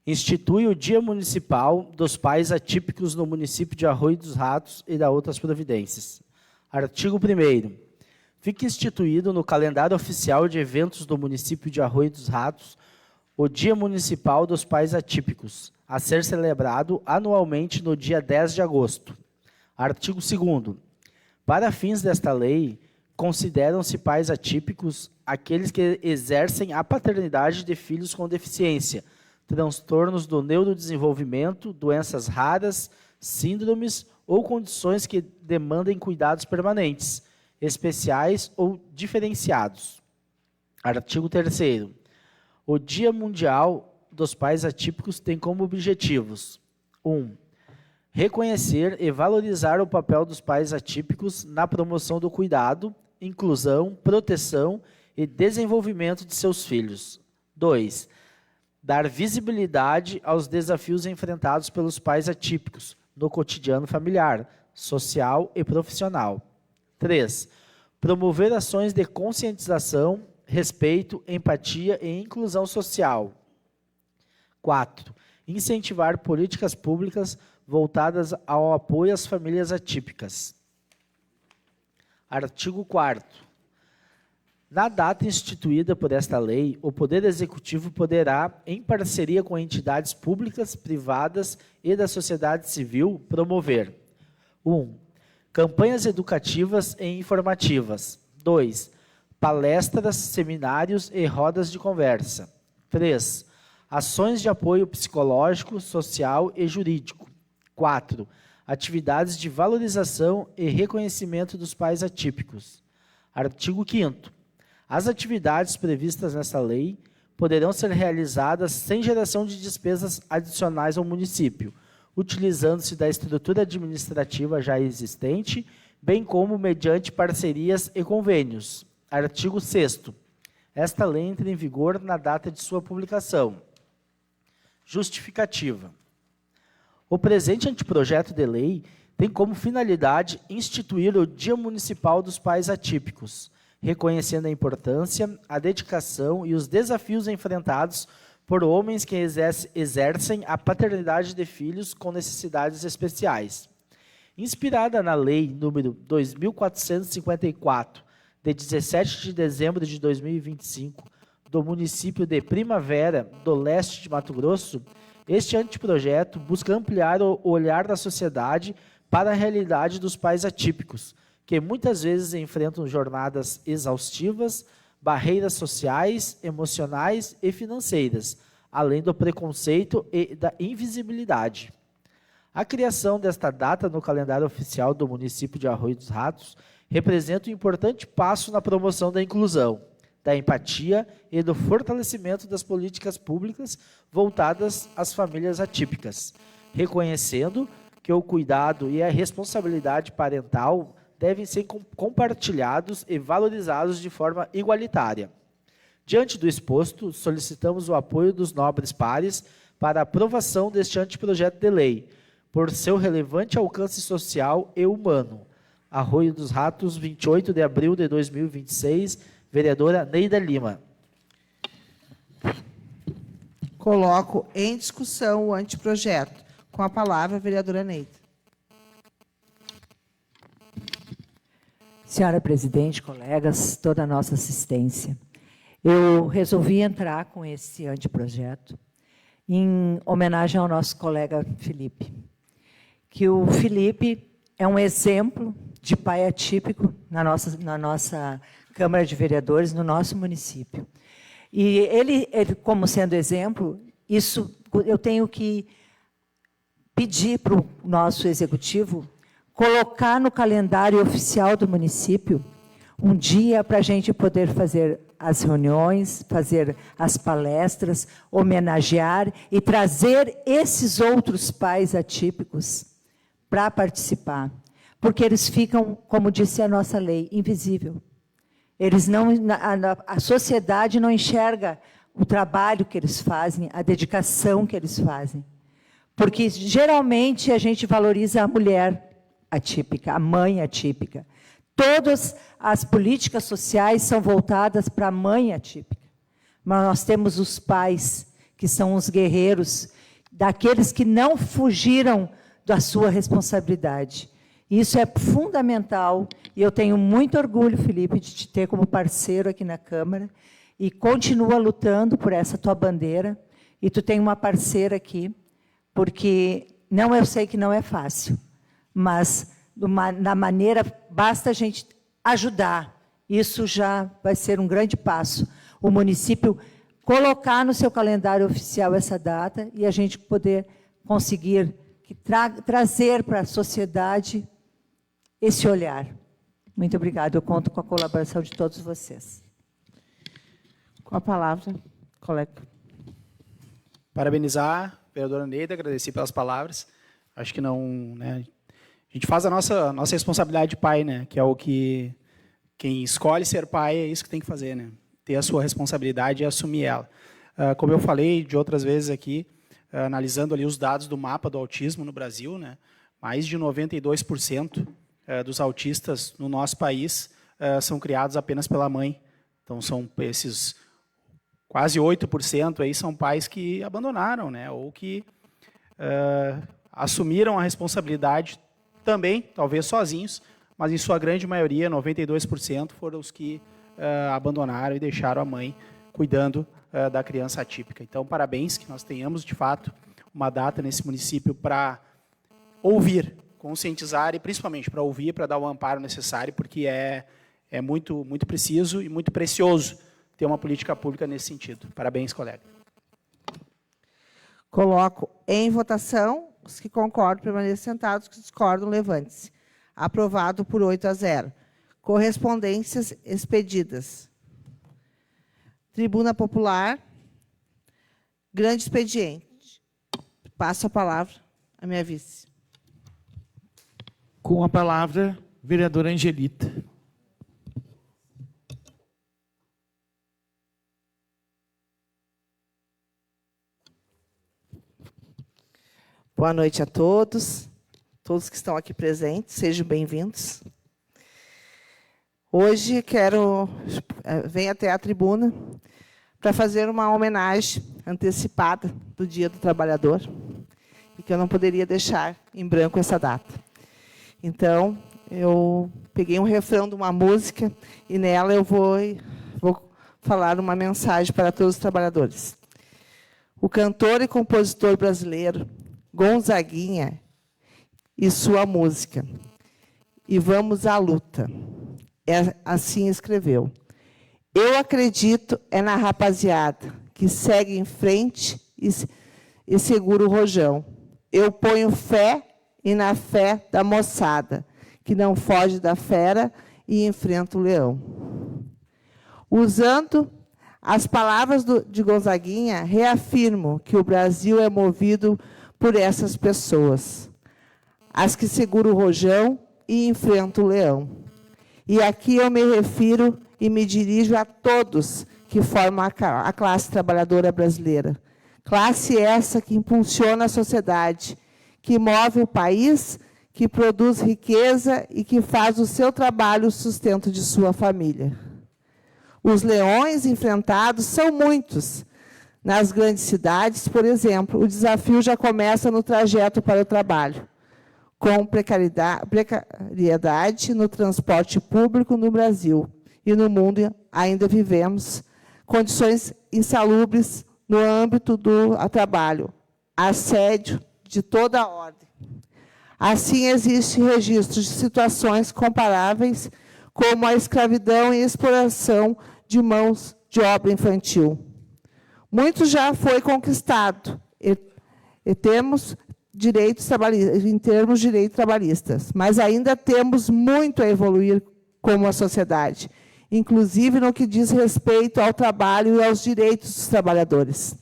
Institui o Dia Municipal dos Pais Atípicos no município de Arroio dos Ratos e da outras providências. Artigo 1º. Fica instituído no calendário oficial de eventos do município de Arroio dos Ratos o Dia Municipal dos Pais Atípicos, a ser celebrado anualmente no dia 10 de agosto. Artigo 2º. Para fins desta lei, consideram-se pais atípicos aqueles que exercem a paternidade de filhos com deficiência, transtornos do neurodesenvolvimento, doenças raras, síndromes ou condições que demandem cuidados permanentes, especiais ou diferenciados. Artigo 3º. O Dia Mundial dos Pais Atípicos tem como objetivos: 1. Reconhecer e valorizar o papel dos pais atípicos na promoção do cuidado, inclusão, proteção e desenvolvimento de seus filhos. 2. Dar visibilidade aos desafios enfrentados pelos pais atípicos no cotidiano familiar, social e profissional. 3. Promover ações de conscientização, respeito, empatia e inclusão social. 4. Incentivar políticas públicas voltadas ao apoio às famílias atípicas. Artigo 4º. Na data instituída por esta lei, o Poder Executivo poderá, em parceria com entidades públicas, privadas e da sociedade civil, promover: 1. Campanhas educativas e informativas. 2. Palestras, seminários e rodas de conversa. 3. Ações de apoio psicológico, social e jurídico. 4. Atividades de valorização e reconhecimento dos pais atípicos. Artigo 5º. As atividades previstas nesta lei poderão ser realizadas sem geração de despesas adicionais ao município, utilizando-se da estrutura administrativa já existente, bem como mediante parcerias e convênios. Artigo 6º. Esta lei entra em vigor na data de sua publicação. Justificativa. O presente anteprojeto de lei tem como finalidade instituir o Dia Municipal dos Pais Atípicos, reconhecendo a importância, a dedicação e os desafios enfrentados por homens que exercem a paternidade de filhos com necessidades especiais. Inspirada na Lei nº 2.454, de 17 de dezembro de 2025, do município de Primavera, do leste de Mato Grosso, este anteprojeto busca ampliar o olhar da sociedade para a realidade dos pais atípicos, que muitas vezes enfrentam jornadas exaustivas, barreiras sociais, emocionais e financeiras, além do preconceito e da invisibilidade. A criação desta data no calendário oficial do município de Arroio dos Ratos representa um importante passo na promoção da inclusão, da empatia e do fortalecimento das políticas públicas voltadas às famílias atípicas, reconhecendo que o cuidado e a responsabilidade parental devem ser compartilhados e valorizados de forma igualitária. Diante do exposto, solicitamos o apoio dos nobres pares para a aprovação deste anteprojeto de lei, por seu relevante alcance social e humano. Arroio dos Ratos, 28 de abril de 2026, vereadora Neida Lima. Coloco em discussão o anteprojeto. Com a palavra, a vereadora Neida. Senhora presidente, colegas, toda a nossa assistência. Eu resolvi entrar com esse anteprojeto em homenagem ao nosso colega Felipe. Que o Felipe é um exemplo de pai atípico na nossa Câmara de Vereadores, no nosso município. E ele, como sendo exemplo, isso eu tenho que pedir para o nosso executivo colocar no calendário oficial do município um dia para a gente poder fazer as reuniões, fazer as palestras, homenagear e trazer esses outros pais atípicos para participar. Porque eles ficam, como disse a nossa lei, invisível. Eles não, a sociedade não enxerga o trabalho que eles fazem, a dedicação que eles fazem. Porque, geralmente, a gente valoriza a mulher atípica, a mãe atípica. Todas as políticas sociais são voltadas para a mãe atípica. Mas nós temos os pais, que são os guerreiros, daqueles que não fugiram da sua responsabilidade. Isso é fundamental, e eu tenho muito orgulho, Felipe, de te ter como parceiro aqui na Câmara, e continua lutando por essa tua bandeira, e tu tem uma parceira aqui, porque eu sei que não é fácil, mas na maneira, basta a gente ajudar, isso já vai ser um grande passo. O município colocar no seu calendário oficial essa data, e a gente poder conseguir trazer para a sociedade esse olhar. Muito obrigada. Eu conto com a colaboração de todos vocês. Com a palavra, colega. Parabenizar a vereadora Neida, agradecer pelas palavras. Acho que não, né, a gente faz a nossa responsabilidade de pai, né, que é o que quem escolhe ser pai é isso que tem que fazer, né, ter a sua responsabilidade e assumir ela. Como eu falei de outras vezes aqui, analisando ali os dados do mapa do autismo no Brasil, né, mais de 92% dos autistas no nosso país são criados apenas pela mãe. Então, são esses quase 8% aí são pais que abandonaram, né, ou que assumiram a responsabilidade também, talvez sozinhos, mas em sua grande maioria, 92%, foram os que abandonaram e deixaram a mãe cuidando da criança atípica. Então, parabéns, que nós tenhamos, de fato, uma data nesse município para ouvir, conscientizar e, principalmente, para ouvir, para dar o amparo necessário, porque é muito, muito preciso e muito precioso ter uma política pública nesse sentido. Parabéns, colega. Coloco em votação. Os que concordam, permaneçam sentados. Os que discordam, levante-se. Aprovado por 8-0. Correspondências expedidas. Tribuna Popular. Grande expediente. Passo a palavra à minha vice. Com a palavra, vereadora Angelita. Boa noite a todos que estão aqui presentes, sejam bem-vindos. Hoje venho até a tribuna para fazer uma homenagem antecipada do Dia do Trabalhador, e que eu não poderia deixar em branco essa data. Então, eu peguei um refrão de uma música e nela eu vou falar uma mensagem para todos os trabalhadores. O cantor e compositor brasileiro Gonzaguinha e sua música. E vamos à luta. Assim escreveu. Eu acredito na rapaziada que segue em frente e segura o rojão. Eu ponho fé na fé da moçada, que não foge da fera e enfrenta o leão. Usando as palavras de Gonzaguinha, reafirmo que o Brasil é movido por essas pessoas, as que seguram o rojão e enfrentam o leão. E aqui eu me refiro e me dirijo a todos que formam a classe trabalhadora brasileira. Classe essa que impulsiona a sociedade, que move o país, que produz riqueza e que faz o seu trabalho o sustento de sua família. Os leões enfrentados são muitos. Nas grandes cidades, por exemplo, o desafio já começa no trajeto para o trabalho, com precariedade no transporte público no Brasil. E no mundo ainda vivemos condições insalubres no âmbito do trabalho, assédio de toda a ordem. Assim, existem registros de situações comparáveis, como a escravidão e exploração de mãos de obra infantil. Muito já foi conquistado e temos direitos trabalhistas, em termos de direitos trabalhistas, mas ainda temos muito a evoluir como a sociedade, inclusive no que diz respeito ao trabalho e aos direitos dos trabalhadores.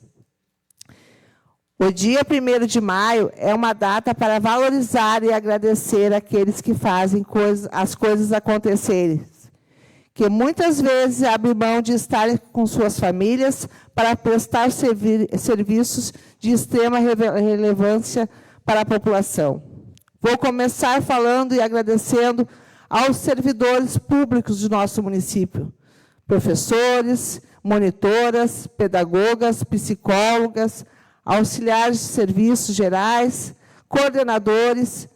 O dia 1º de maio é uma data para valorizar e agradecer aqueles que fazem as coisas acontecerem, que muitas vezes abrem mão de estarem com suas famílias para prestar serviços de extrema relevância para a população. Vou começar falando e agradecendo aos servidores públicos do nosso município, professores, monitoras, pedagogas, psicólogas, auxiliares de serviços gerais, coordenadores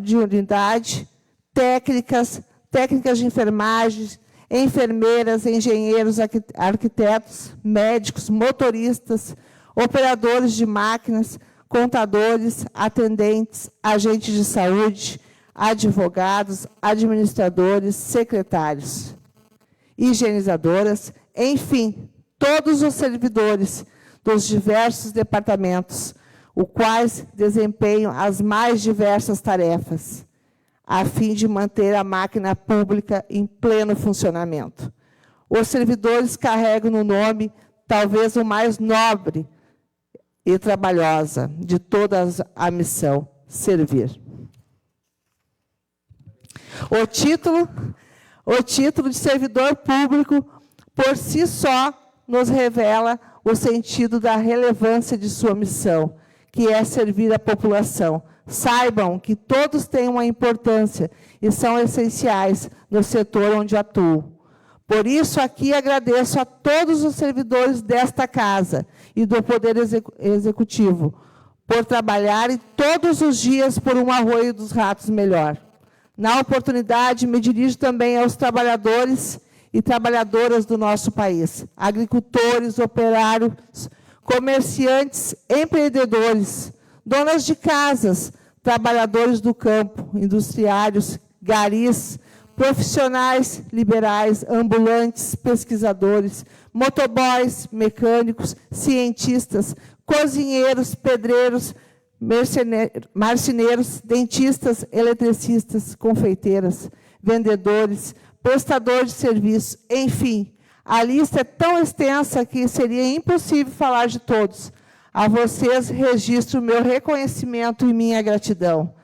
de unidade, técnicas de enfermagem, enfermeiras, engenheiros, arquitetos, médicos, motoristas, operadores de máquinas, contadores, atendentes, agentes de saúde, advogados, administradores, secretários, higienizadoras, enfim, todos os servidores dos diversos departamentos, os quais desempenham as mais diversas tarefas, a fim de manter a máquina pública em pleno funcionamento. Os servidores carregam no nome, talvez o mais nobre e trabalhosa de todas a missão, servir. O título de servidor público, por si só, nos revela o sentido da relevância de sua missão, que é servir a população. Saibam que todos têm uma importância e são essenciais no setor onde atuam. Por isso, aqui agradeço a todos os servidores desta casa e do Poder Executivo, por trabalharem todos os dias por um arroio dos ratos melhor. Na oportunidade, me dirijo também aos trabalhadores e trabalhadoras do nosso país, agricultores, operários, comerciantes, empreendedores, donas de casas, trabalhadores do campo, industriários, garis, profissionais liberais, ambulantes, pesquisadores, motoboys, mecânicos, cientistas, cozinheiros, pedreiros, marceneiros, dentistas, eletricistas, confeiteiras, vendedores, prestadores de serviço, enfim, a lista é tão extensa que seria impossível falar de todos. A vocês registro meu reconhecimento e minha gratidão.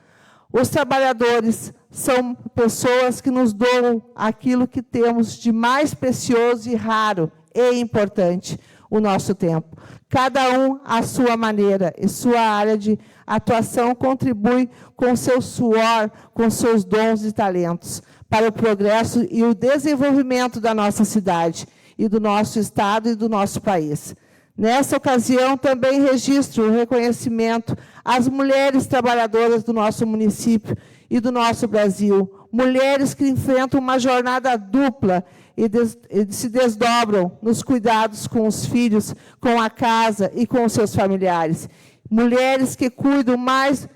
Os trabalhadores são pessoas que nos doam aquilo que temos de mais precioso e raro e importante, o nosso tempo. Cada um, à sua maneira e sua área de atuação, contribui com seu suor, com seus dons e talentos, para o progresso e o desenvolvimento da nossa cidade, e do nosso estado e do nosso país. Nessa ocasião, também registro o reconhecimento às mulheres trabalhadoras do nosso município e do nosso Brasil, mulheres que enfrentam uma jornada dupla e se desdobram nos cuidados com os filhos, com a casa e com os seus familiares. Mulheres que cuidam mais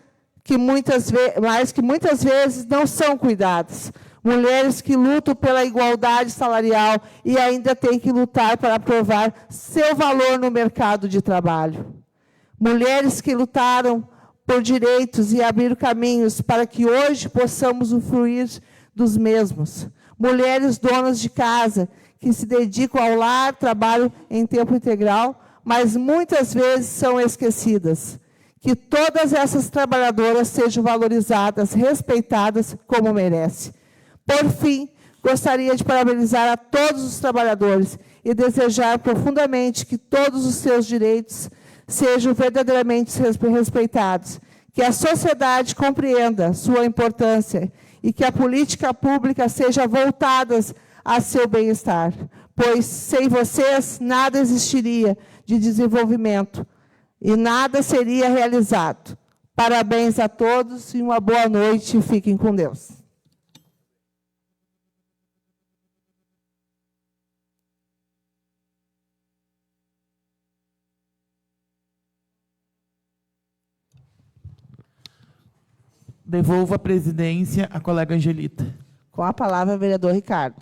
que muitas vezes não são cuidadas. mulheres que lutam pela igualdade salarial e ainda têm que lutar para provar seu valor no mercado de trabalho. Mulheres que lutaram por direitos e abriram caminhos para que hoje possamos usufruir dos mesmos. Mulheres donas de casa que se dedicam ao lar, trabalho em tempo integral, mas muitas vezes são esquecidas. Que todas essas trabalhadoras sejam valorizadas, respeitadas como merecem. Por fim, gostaria de parabenizar a todos os trabalhadores e desejar profundamente que todos os seus direitos sejam verdadeiramente respeitados, que a sociedade compreenda sua importância e que a política pública seja voltada a seu bem-estar, pois sem vocês nada existiria de desenvolvimento e nada seria realizado. Parabéns a todos e uma boa noite e fiquem com Deus. Devolvo a presidência à colega Angelita. Com a palavra, vereador Ricardo.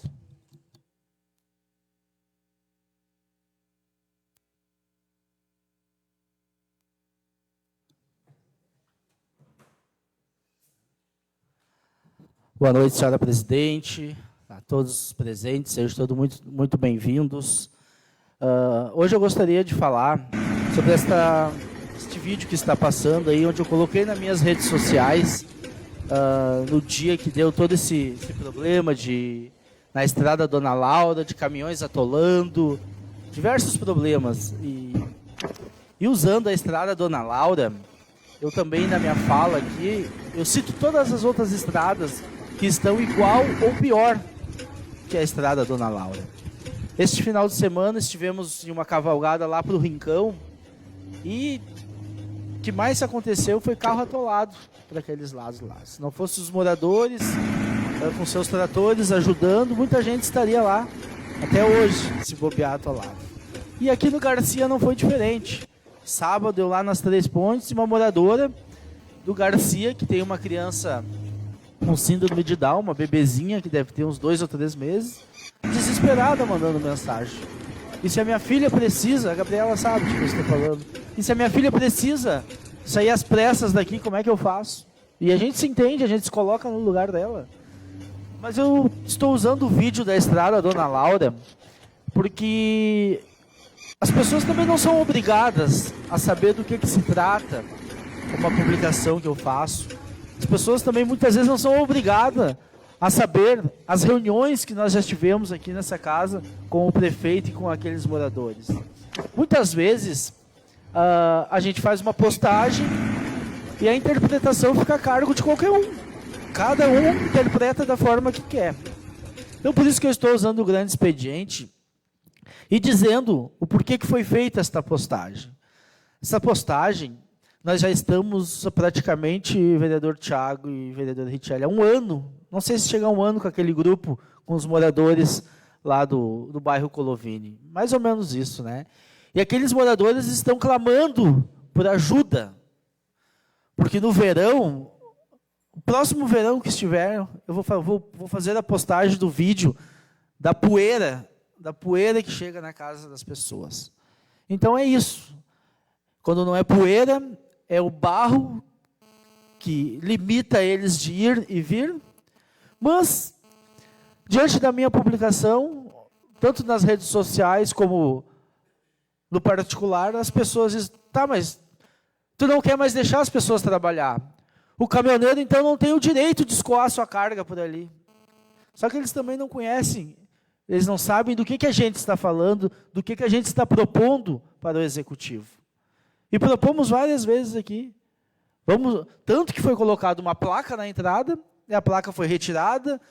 Boa noite, senhora presidente, a todos os presentes, sejam todos muito bem-vindos. Hoje eu gostaria de falar sobre este vídeo que está passando aí, onde eu coloquei nas minhas redes sociais, no dia que deu todo esse problema na estrada Dona Laura, de caminhões atolando, diversos problemas. E usando a estrada Dona Laura, eu também, na minha fala aqui, eu cito todas as outras estradas que estão igual ou pior que a estrada Dona Laura. Este final de semana estivemos em uma cavalgada lá para o Rincão e o que mais aconteceu foi carro atolado para aqueles lados lá. Se não fossem os moradores com seus tratores ajudando, muita gente estaria lá até hoje, se bobear atolado. E aqui no Garcia não foi diferente. Sábado eu lá nas Três Pontes, uma moradora do Garcia, que tem uma criança com síndrome de Down, uma bebezinha que deve ter uns 2 ou 3 meses, desesperada mandando mensagem. E se a minha filha precisa, a Gabriela sabe de que eu estou falando, e se a minha filha precisa sair às pressas daqui, como é que eu faço? E a gente se entende, a gente se coloca no lugar dela. Mas eu estou usando o vídeo da estrada Dona Laura, porque as pessoas também não são obrigadas a saber do que se trata uma publicação que eu faço. As pessoas também muitas vezes não são obrigadas a saber as reuniões que nós já tivemos aqui nessa casa com o prefeito e com aqueles moradores. Muitas vezes a gente faz uma postagem e a interpretação fica a cargo de qualquer um. Cada um interpreta da forma que quer. Então por isso que eu estou usando o grande expediente e dizendo o porquê que foi feita esta postagem. Essa postagem, nós já estamos praticamente, vereador Thiago e vereador Richelli, há um ano, não sei se chega a um ano com aquele grupo, com os moradores lá do bairro Colovini. Mais ou menos isso, né? E aqueles moradores estão clamando por ajuda. Porque no verão, o próximo verão que estiver, eu vou fazer a postagem do vídeo da poeira que chega na casa das pessoas. Então é isso. Quando não é poeira, é o barro que limita eles de ir e vir. Mas, diante da minha publicação, tanto nas redes sociais como no particular, as pessoas dizem, tá, mas tu não quer mais deixar as pessoas trabalhar. O caminhoneiro, então, não tem o direito de escoar a sua carga por ali. Só que eles também não conhecem, eles não sabem do que a gente está falando, do que a gente está propondo para o executivo. E propomos várias vezes aqui. Tanto que foi colocada uma placa na entrada, e a placa foi retirada,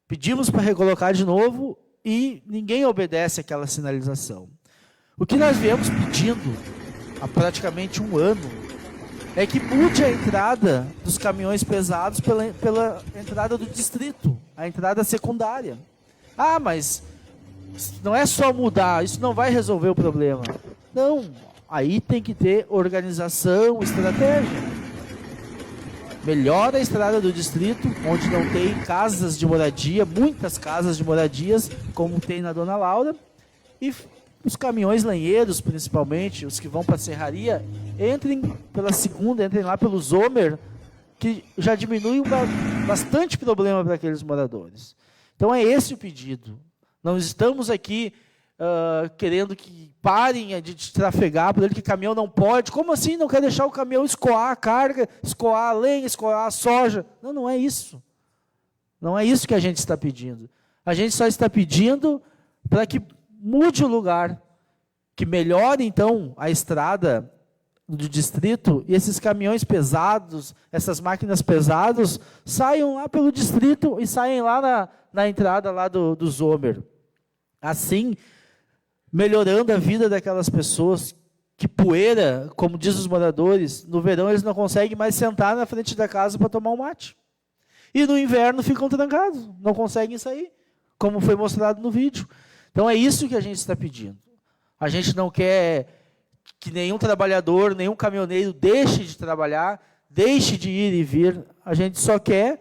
pedimos para recolocar de novo, e ninguém obedece àquela sinalização. O que nós viemos pedindo há praticamente um ano é que mude a entrada dos caminhões pesados pela entrada do distrito, a entrada secundária. Ah, mas não é só mudar, isso não vai resolver o problema. Não, aí tem que ter organização, estratégia. melhora a estrada do distrito, onde não tem casas de moradia, muitas casas de moradias, como tem na Dona Laura, e os caminhões lenheiros, principalmente, os que vão para a serraria, entrem pela segunda, entrem lá pelo Zomer, que já diminui bastante problema para aqueles moradores. Então é esse o pedido. Não estamos aqui querendo que parem de trafegar, por ele que caminhão não pode. Como assim não quer deixar o caminhão escoar a carga, escoar a lenha, escoar a soja? Não, não é isso. Não é isso que a gente está pedindo. A gente só está pedindo para que mude o lugar, que melhore, então, a estrada do distrito e esses caminhões pesados, essas máquinas pesadas, saiam lá pelo distrito e saiam lá na entrada lá do Zomer. Assim, melhorando a vida daquelas pessoas que poeira, como diz os moradores, no verão eles não conseguem mais sentar na frente da casa para tomar um mate. E no inverno ficam trancados, não conseguem sair, como foi mostrado no vídeo. Então é isso que a gente está pedindo. A gente não quer que nenhum trabalhador, nenhum caminhoneiro deixe de trabalhar, deixe de ir e vir. A gente só quer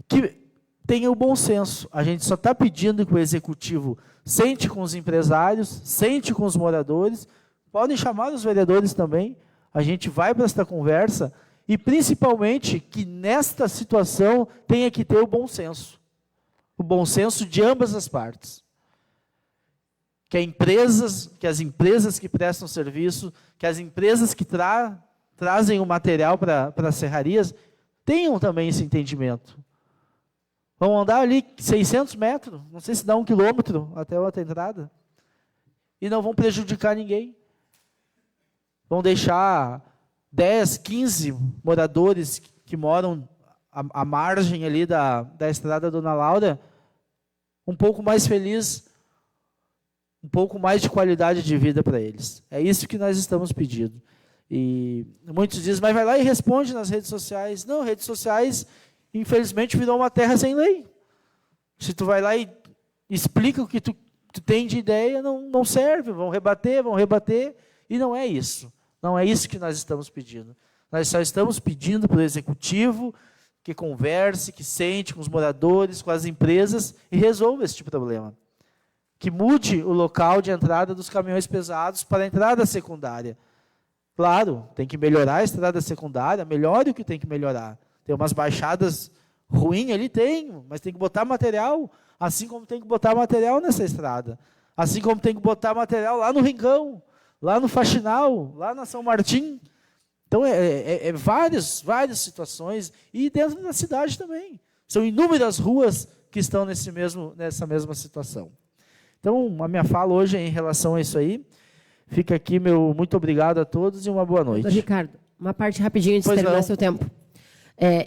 que tenha o bom senso. A gente só está pedindo que o executivo sente com os empresários, sente com os moradores, podem chamar os vereadores também, a gente vai para esta conversa, e principalmente que nesta situação tenha que ter o bom senso de ambas as partes. Que as empresas que prestam serviço, que as empresas que trazem o material para as serrarias, tenham também esse entendimento. Vão andar ali 600 metros, não sei se dá 1 quilômetro até a outra entrada, e não vão prejudicar ninguém. Vão deixar 10, 15 moradores que moram à margem ali da estrada Dona Laura um pouco mais felizes, um pouco mais de qualidade de vida para eles. É isso que nós estamos pedindo. E muitos dizem, mas vai lá e responde nas redes sociais. Não, redes sociais, infelizmente, virou uma terra sem lei. Se tu vai lá e explica o que tu tem de ideia, não serve, vão rebater, e não é isso. Não é isso que nós estamos pedindo. Nós só estamos pedindo para o executivo que converse, que sente com os moradores, com as empresas e resolva esse problema. Que mude o local de entrada dos caminhões pesados para a entrada secundária. Claro, tem que melhorar a estrada secundária, melhore o que tem que melhorar. Tem umas baixadas ruins ali, mas tem que botar material, assim como tem que botar material nessa estrada. Assim como tem que botar material lá no Rincão, lá no Faxinal, lá na São Martim. Então, várias situações, e dentro da cidade também. São inúmeras ruas que estão nessa mesma situação. Então, a minha fala hoje é em relação a isso aí. Fica aqui meu muito obrigado a todos e uma boa noite. Doutor Ricardo, uma parte rapidinho antes de terminar não. seu tempo.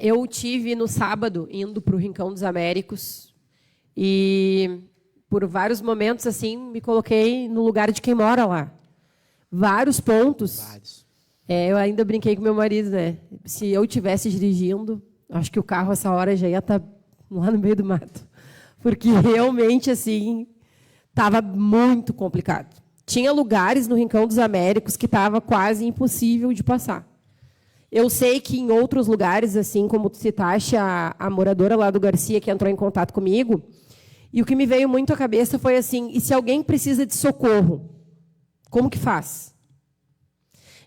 Eu tive no sábado indo para o Rincão dos Américos e por vários momentos assim me coloquei no lugar de quem mora lá. Vários pontos. Eu ainda brinquei com meu marido, né? Se eu estivesse dirigindo, acho que o carro essa hora já ia estar lá no meio do mato, porque realmente assim estava muito complicado. Tinha lugares no Rincão dos Américos que estava quase impossível de passar. Eu sei que em outros lugares, assim como tu citaste, a moradora lá do Garcia que entrou em contato comigo, e o que me veio muito à cabeça foi assim, e se alguém precisa de socorro, como que faz?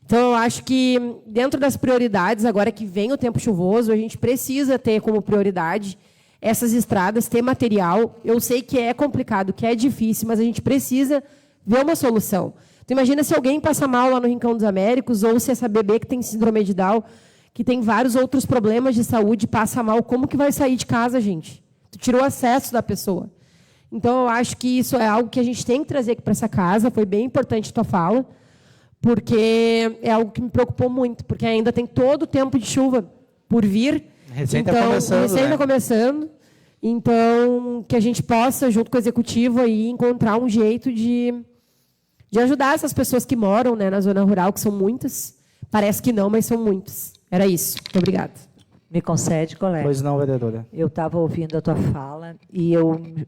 Então, eu acho que dentro das prioridades, agora que vem o tempo chuvoso, a gente precisa ter como prioridade essas estradas, ter material. Eu sei que é complicado, que é difícil, mas a gente precisa ver uma solução. Então, imagina se alguém passa mal lá no Rincão dos Américos, ou se essa bebê que tem síndrome de Down, que tem vários outros problemas de saúde, passa mal, como que vai sair de casa, gente? Tu tirou o acesso da pessoa. Então, eu acho que isso é algo que a gente tem que trazer aqui para essa casa, foi bem importante a tua fala, porque é algo que me preocupou muito, porque ainda tem todo o tempo de chuva por vir. Recém está começando. Então, que a gente possa, junto com o executivo, aí, encontrar um jeito de ajudar essas pessoas que moram, né, na zona rural, que são muitas. Parece que não, mas são muitas. Era isso. Muito obrigada. Me concede, colega? Pois não, vereadora. Eu estava ouvindo a tua fala e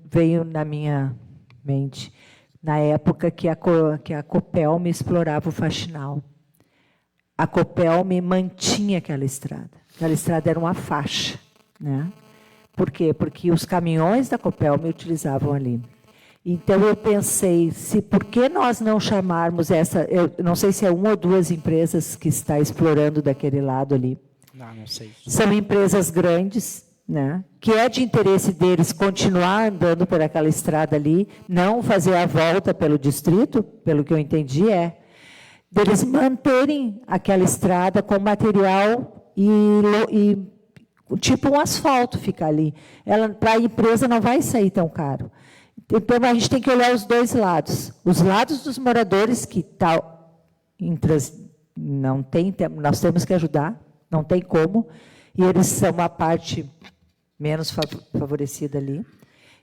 veio na minha mente, na época que a Copel me explorava o Faxinal. a Copelme mantinha aquela estrada. Aquela estrada era uma faixa, né? Por quê? Porque os caminhões da Copelme utilizavam ali. Então, eu pensei, por que nós não chamarmos essa... Eu não sei se é uma ou duas empresas que está explorando daquele lado ali. Não sei. São empresas grandes, né? Que é de interesse deles continuar andando por aquela estrada ali, não fazer a volta pelo distrito, pelo que eu entendi, deles manterem aquela estrada com material e tipo um asfalto ficar ali. Para a empresa não vai sair tão caro. Então, a gente tem que olhar os dois lados. Os lados dos moradores, que não tem, nós temos que ajudar, não tem como, e eles são uma parte menos favorecida ali.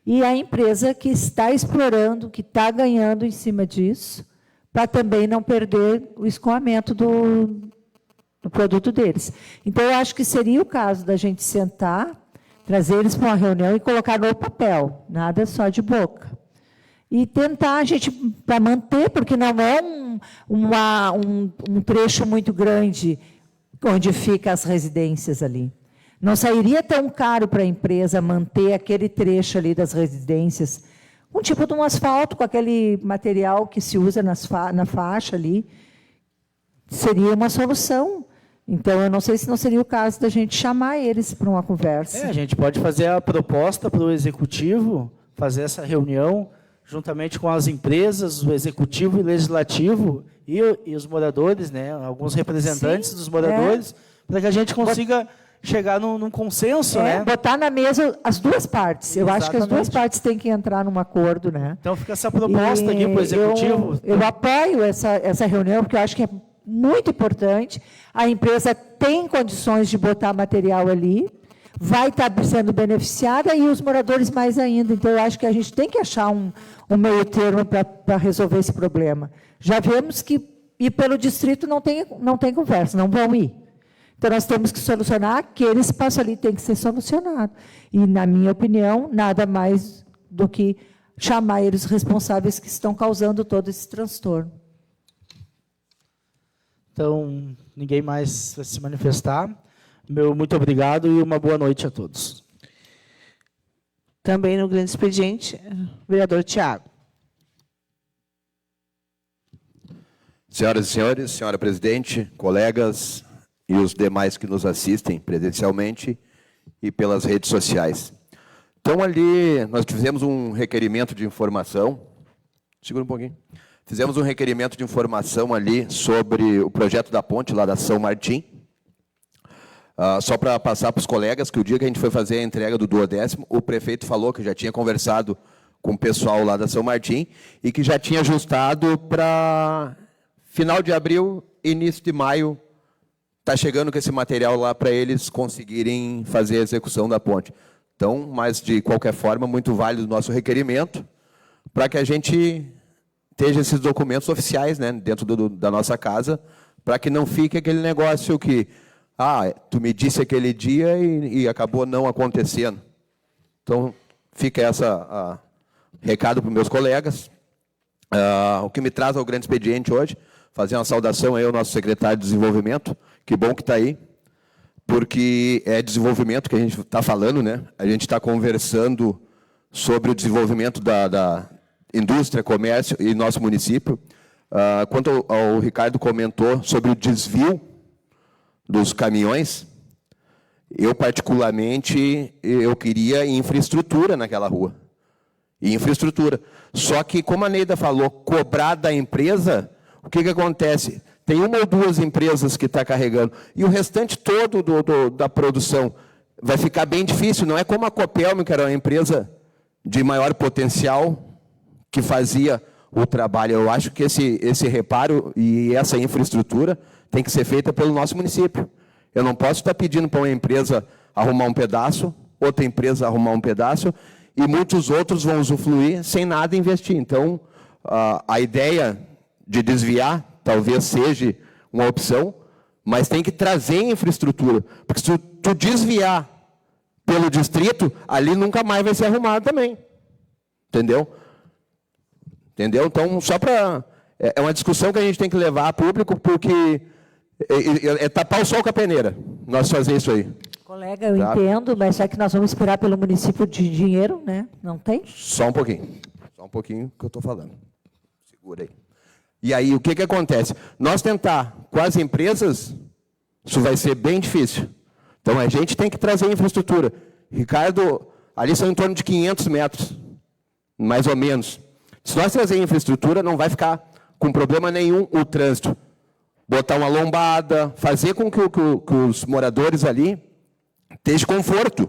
E a empresa que está explorando, que está ganhando em cima disso, para também não perder o escoamento do produto deles. Então, eu acho que seria o caso da gente sentar, trazer eles para uma reunião e colocar no papel, nada só de boca. E tentar a gente, para manter, porque não é um trecho muito grande onde ficam as residências ali. Não sairia tão caro para a empresa manter aquele trecho ali das residências, um tipo de um asfalto com aquele material que se usa na faixa ali, seria uma solução. Então, eu não sei se não seria o caso da gente chamar eles para uma conversa. A gente pode fazer a proposta para o executivo, fazer essa reunião, juntamente com as empresas, o executivo e o legislativo, e os moradores, né, alguns representantes dos moradores, para que a gente consiga chegar num consenso. Né? Botar na mesa as duas partes. Eu acho que as duas partes têm que entrar num acordo. Né? Então, fica essa proposta aqui para o executivo. Eu apoio essa reunião, porque eu acho que é muito importante. A empresa tem condições de botar material ali, vai estar sendo beneficiada, e os moradores mais ainda. Então, eu acho que a gente tem que achar um meio termo para resolver esse problema. Já vemos que ir pelo distrito não tem conversa, não vão ir. Então, nós temos que solucionar aquele espaço ali, tem que ser solucionado. E, na minha opinião, nada mais do que chamar eles responsáveis que estão causando todo esse transtorno. Então, ninguém mais vai se manifestar. Meu muito obrigado e uma boa noite a todos. Também no grande expediente, vereador Tiago. Senhoras e senhores, senhora presidente, colegas e os demais que nos assistem presencialmente e pelas redes sociais. Então, ali, nós fizemos um requerimento de informação. Segura um pouquinho. Fizemos um requerimento de informação ali sobre o projeto da ponte lá da São Martim. Só para passar para os colegas, que o dia que a gente foi fazer a entrega do 12º, o prefeito falou que já tinha conversado com o pessoal lá da São Martim e que já tinha ajustado para final de abril, início de maio, está chegando com esse material lá para eles conseguirem fazer a execução da ponte. Então, mas de qualquer forma, muito válido o nosso requerimento, para que a gente esteja esses documentos oficiais, né, dentro da nossa casa, para que não fique aquele negócio que, tu me disse aquele dia e acabou não acontecendo. Então, fica essa recado para os meus colegas. O que me traz ao grande expediente hoje, fazer uma saudação aí ao nosso secretário de Desenvolvimento, que bom que está aí, porque é desenvolvimento que a gente está falando, né? A gente está conversando sobre o desenvolvimento da indústria, comércio e nosso município. Quanto ao Ricardo comentou sobre o desvio dos caminhões, eu particularmente, eu queria infraestrutura naquela rua. Infraestrutura. Só que, como a Neida falou, cobrar da empresa, o que acontece? Tem uma ou duas empresas que estão carregando, e o restante todo da produção vai ficar bem difícil. Não é como a Copelme, que era uma empresa de maior potencial, que fazia o trabalho. Eu acho que esse reparo e essa infraestrutura tem que ser feita pelo nosso município. Eu não posso estar pedindo para uma empresa arrumar um pedaço, outra empresa arrumar um pedaço, e muitos outros vão usufruir sem nada investir. Então, a ideia de desviar talvez seja uma opção, mas tem que trazer infraestrutura. Porque se tu desviar pelo distrito, ali nunca mais vai ser arrumado também. Entendeu? Então, só para... É uma discussão que a gente tem que levar a público, porque É tapar o sol com a peneira, nós fazer isso aí. Colega, eu Tá. entendo, mas já que nós vamos esperar pelo município de dinheiro, né? Não tem? Só um pouquinho que eu estou falando. Segura aí. E aí, o que acontece? Nós tentar com as empresas, isso vai ser bem difícil. Então, a gente tem que trazer infraestrutura. Ricardo, ali são em torno de 500 metros, mais ou menos. Se nós trazer infraestrutura, não vai ficar com problema nenhum o trânsito. Botar uma lombada, fazer com que os moradores ali tenham conforto.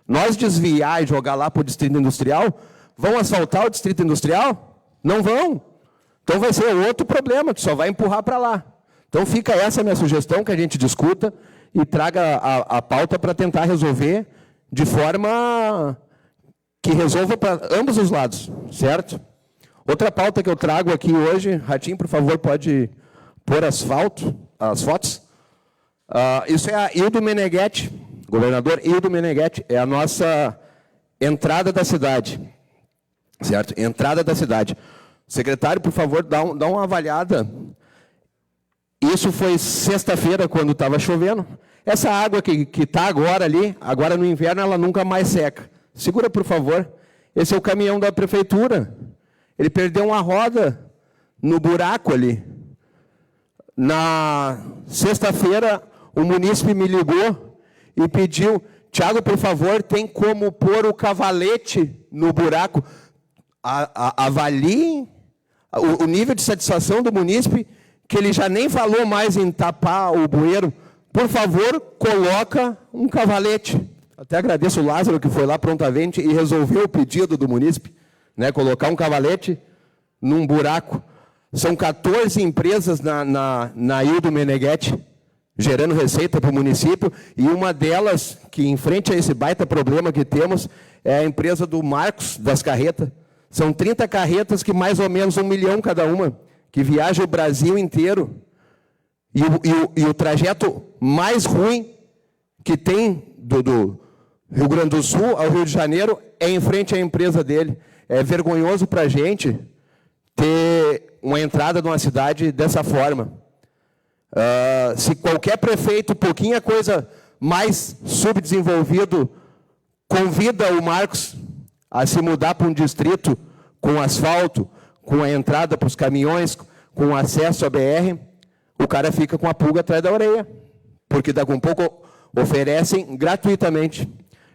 Nós desviar e jogar lá para o Distrito Industrial, vão asfaltar o Distrito Industrial? Não vão. Então vai ser outro problema, que só vai empurrar para lá. Então fica essa minha sugestão, que a gente discuta e traga a pauta para tentar resolver de forma que resolva para ambos os lados, certo? Outra pauta que eu trago aqui hoje, Ratinho, por favor, pode pôr as fotos. Isso é a Ildo Meneghetti, governador Ildo Meneghetti, é a nossa entrada da cidade, certo? Entrada da cidade. Secretário, por favor, dá uma avaliada. Isso foi sexta-feira, quando estava chovendo. Essa água que está agora ali, agora no inverno, ela nunca mais seca. Segura, por favor. Esse é o caminhão da prefeitura. Ele perdeu uma roda no buraco ali. Na sexta-feira, o munícipe me ligou e pediu: Tiago, por favor, tem como pôr o cavalete no buraco? Avaliem o nível de satisfação do munícipe, que ele já nem falou mais em tapar o bueiro. Por favor, coloca um cavalete. Até agradeço o Lázaro, que foi lá prontamente e resolveu o pedido do munícipe, né, colocar um cavalete num buraco. São 14 empresas na Ildo Meneghetti, gerando receita para o município, e uma delas, que em frente a esse baita problema que temos, é a empresa do Marcos das Carretas. São 30 carretas, que mais ou menos 1 milhão cada uma, que viajam o Brasil inteiro. E o trajeto mais ruim que tem do Rio Grande do Sul ao Rio de Janeiro é em frente à empresa dele. É vergonhoso para a gente ter uma entrada numa cidade dessa forma. Se qualquer prefeito, pouquinha coisa mais subdesenvolvido, convida o Marcos a se mudar para um distrito com asfalto, com a entrada para os caminhões, com acesso à BR, o cara fica com a pulga atrás da orelha, porque daqui a pouco oferecem gratuitamente.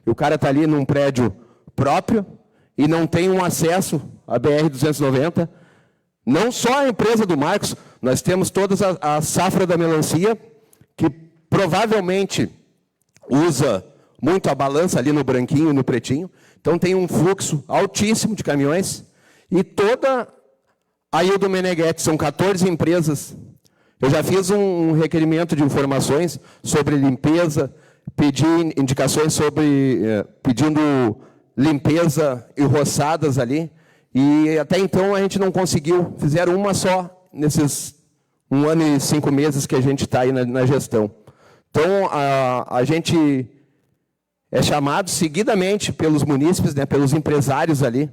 E o cara está ali num prédio próprio e não tem um acesso à BR-290. Não só a empresa do Marcos, nós temos toda a safra da melancia, que provavelmente usa muito a balança ali no branquinho e no pretinho. Então tem um fluxo altíssimo de caminhões. E toda a Ildo Meneghetti, são 14 empresas. Eu já fiz um requerimento de informações sobre limpeza, pedi indicações sobre, pedindo limpeza e roçadas ali. E até então a gente não conseguiu, fizeram uma só nesses 1 ano e 5 meses que a gente está aí na gestão. Então a gente é chamado seguidamente pelos munícipes, né, pelos empresários ali,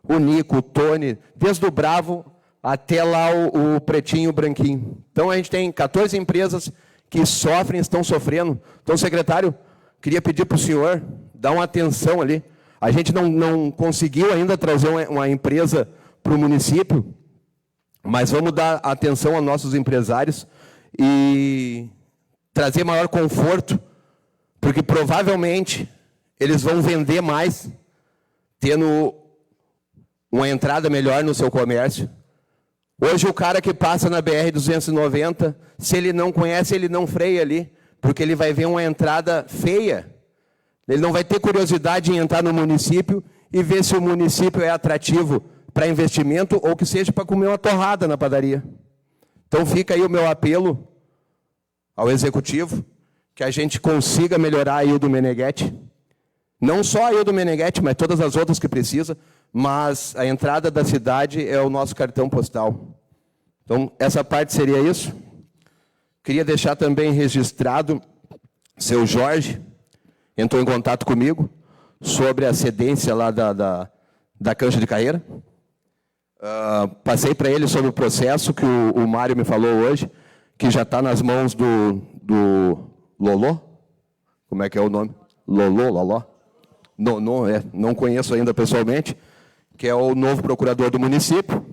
o Nico, o Tony, desde o Bravo até lá o pretinho e o branquinho. Então a gente tem 14 empresas que sofrem, estão sofrendo. Então, secretário, queria pedir para o senhor dar uma atenção ali. A gente não conseguiu ainda trazer uma empresa para o município, mas vamos dar atenção aos nossos empresários e trazer maior conforto, porque provavelmente eles vão vender mais, tendo uma entrada melhor no seu comércio. Hoje o cara que passa na BR-290, se ele não conhece, ele não freia ali, porque ele vai ver uma entrada feia. Ele não vai ter curiosidade em entrar no município e ver se o município é atrativo para investimento ou que seja para comer uma torrada na padaria. Então fica aí o meu apelo ao Executivo, que a gente consiga melhorar a Ildo Meneghetti. Não só a Ildo Meneghetti, mas todas as outras que precisa, mas a entrada da cidade é o nosso cartão postal. Então, essa parte seria isso. Queria deixar também registrado, seu Jorge entrou em contato comigo sobre a cedência lá da cancha de carreira. Passei para ele sobre o processo que o Mário me falou hoje, que já está nas mãos do Loló. Como é que é o nome? Loló? Não conheço ainda pessoalmente, que é o novo procurador do município,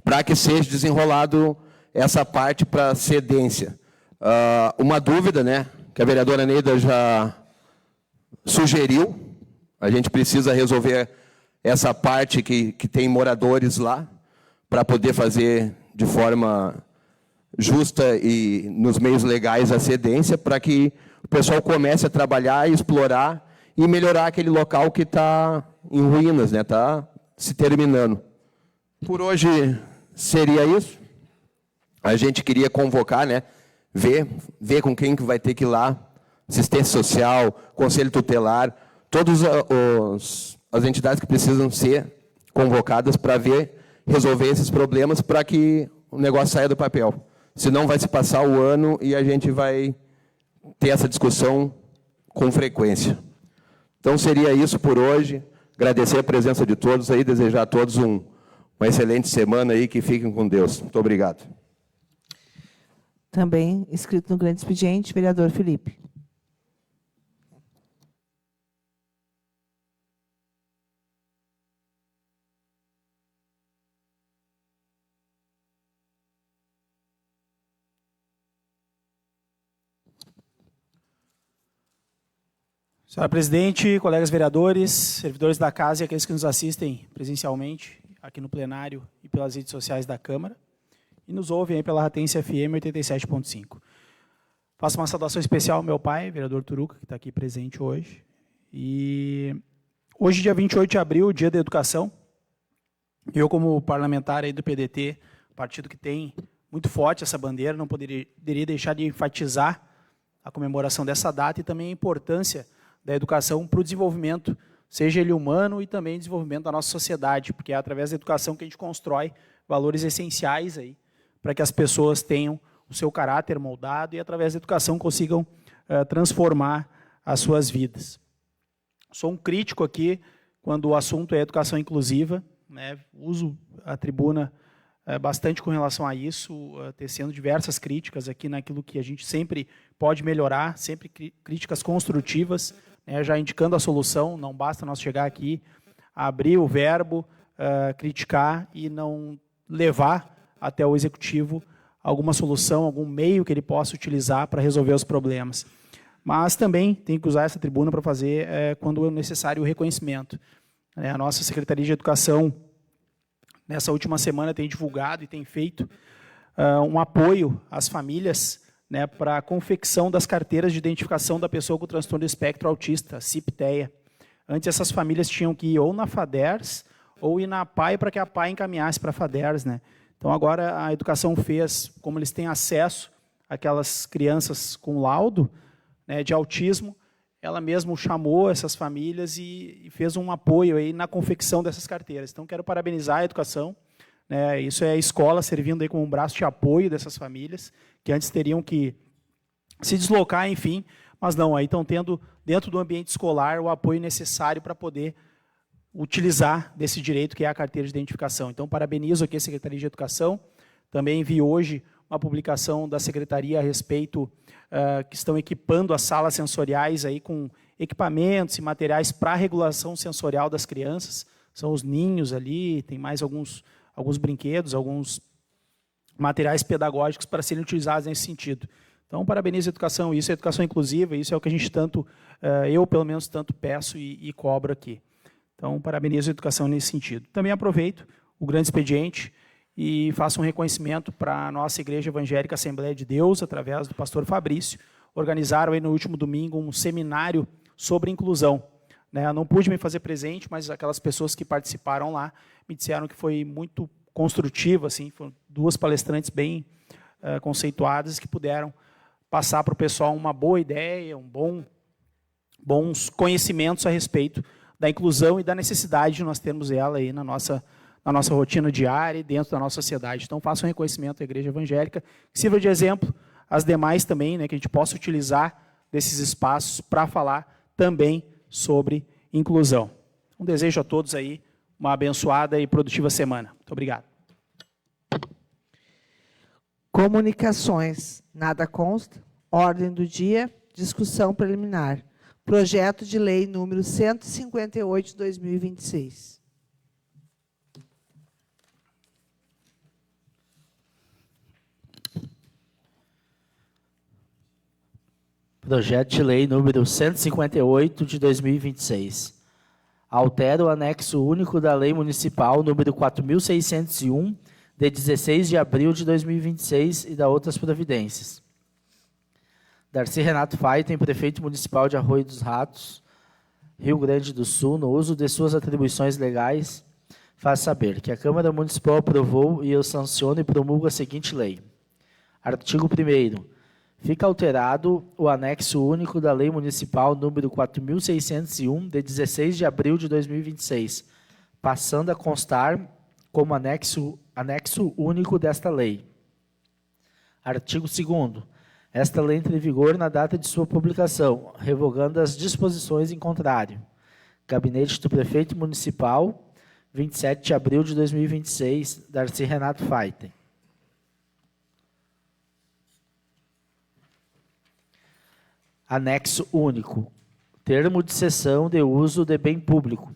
para que seja desenrolado essa parte para cedência. Uma dúvida, né, que a vereadora Neida já sugeriu, a gente precisa resolver essa parte que tem moradores lá, para poder fazer de forma justa e nos meios legais a cedência, para que o pessoal comece a trabalhar, explorar e melhorar aquele local que está em ruínas, né? Está se terminando. Por hoje seria isso. A gente queria convocar, né? Ver com quem que vai ter que ir lá, assistência social, conselho tutelar, todas as entidades que precisam ser convocadas para resolver esses problemas, para que o negócio saia do papel. Senão vai se passar o ano e a gente vai ter essa discussão com frequência. Então seria isso por hoje. Agradecer a presença de todos aí, desejar a todos uma excelente semana aí, que fiquem com Deus. Muito obrigado. Também inscrito no grande expediente, vereador Felipe. Senhora presidente, colegas vereadores, servidores da casa e aqueles que nos assistem presencialmente aqui no plenário e pelas redes sociais da Câmara, e nos ouvem aí pela Ratense FM 87.5. Faço uma saudação especial ao meu pai, vereador Turuca, que está aqui presente hoje. E hoje, dia 28 de abril, dia da educação, eu, como parlamentar aí do PDT, partido que tem muito forte essa bandeira, não poderia deixar de enfatizar a comemoração dessa data e também a importância da educação para o desenvolvimento, seja ele humano e também desenvolvimento da nossa sociedade, porque é através da educação que a gente constrói valores essenciais aí, para que as pessoas tenham o seu caráter moldado e através da educação consigam transformar as suas vidas. Sou um crítico aqui quando o assunto é educação inclusiva, né? Uso a tribuna bastante com relação a isso, tecendo diversas críticas aqui naquilo que a gente sempre pode melhorar, sempre críticas construtivas, né, já indicando a solução. Não basta nós chegar aqui, abrir o verbo, criticar e não levar até o executivo alguma solução, algum meio que ele possa utilizar para resolver os problemas. Mas também tem que usar essa tribuna para fazer, quando é necessário, o reconhecimento. A nossa Secretaria de Educação, nessa última semana, tem divulgado e tem feito um apoio às famílias, né, para a confecção das carteiras de identificação da pessoa com transtorno do espectro autista, CIP-TEA. Antes, essas famílias tinham que ir ou na FADERS ou ir na PAI para que a PAI encaminhasse para a FADERS, né? Então, agora, a educação fez, como eles têm acesso àquelas crianças com laudo, né, de autismo, ela mesma chamou essas famílias e fez um apoio aí na confecção dessas carteiras. Então, quero parabenizar a educação, né, isso é a escola servindo aí como um braço de apoio dessas famílias, que antes teriam que se deslocar, enfim, mas não, aí estão tendo, dentro do ambiente escolar, o apoio necessário para poder utilizar desse direito que é a carteira de identificação. Então, parabenizo aqui a Secretaria de Educação, também vi hoje uma publicação da Secretaria a respeito, que estão equipando as salas sensoriais aí com equipamentos e materiais para a regulação sensorial das crianças, são os ninhos ali, tem mais alguns brinquedos, alguns materiais pedagógicos para serem utilizados nesse sentido. Então, parabenizo a educação, isso é educação inclusiva, isso é o que a gente tanto, eu pelo menos tanto peço e cobro aqui. Então, parabenizo a educação nesse sentido. Também aproveito o grande expediente e faço um reconhecimento para a nossa Igreja Evangélica Assembleia de Deus, através do pastor Fabrício, organizaram aí no último domingo um seminário sobre inclusão. Né? Eu não pude me fazer presente, mas aquelas pessoas que participaram lá me disseram que foi muito construtivo, assim, foram duas palestrantes bem conceituadas que puderam passar para o pessoal uma boa ideia, bons conhecimentos a respeito da inclusão e da necessidade de nós termos ela aí na nossa rotina diária e dentro da nossa sociedade. Então, faço um reconhecimento à Igreja Evangélica, que sirva de exemplo às demais também, né, que a gente possa utilizar desses espaços para falar também sobre inclusão. Um desejo a todos aí uma abençoada e produtiva semana. Muito obrigado. Comunicações. Nada consta. Ordem do dia. Discussão preliminar. Projeto de lei número 158 de 2026. Projeto de lei número 158 de 2026. Altera o anexo único da Lei Municipal número 4.601, de 16 de abril de 2026 e da outras providências. Darcy Renato Faiten, prefeito municipal de Arroio dos Ratos, Rio Grande do Sul, no uso de suas atribuições legais, faz saber que a Câmara Municipal aprovou e eu sanciono e promulgo a seguinte lei. Artigo 1º. Fica alterado o anexo único da Lei Municipal número 4.601, de 16 de abril de 2026, passando a constar como anexo único desta lei. Artigo 2º. Esta lei entra em vigor na data de sua publicação, revogando as disposições em contrário. Gabinete do Prefeito Municipal, 27 de abril de 2026, Darcy Renato Faiten. Anexo único. Termo de cessão de uso de bem público.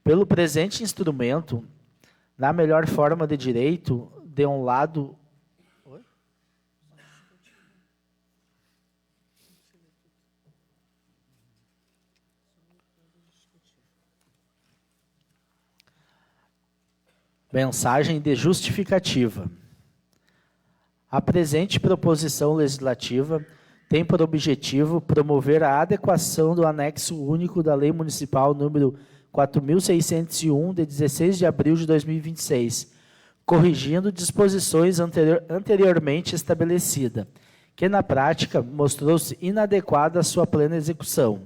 Pelo presente instrumento, na melhor forma de direito, de um lado... Mensagem de justificativa. A presente proposição legislativa tem por objetivo promover a adequação do anexo único da Lei Municipal número 4.601, de 16 de abril de 2026, corrigindo disposições anteriormente estabelecidas, que na prática mostrou-se inadequada à sua plena execução.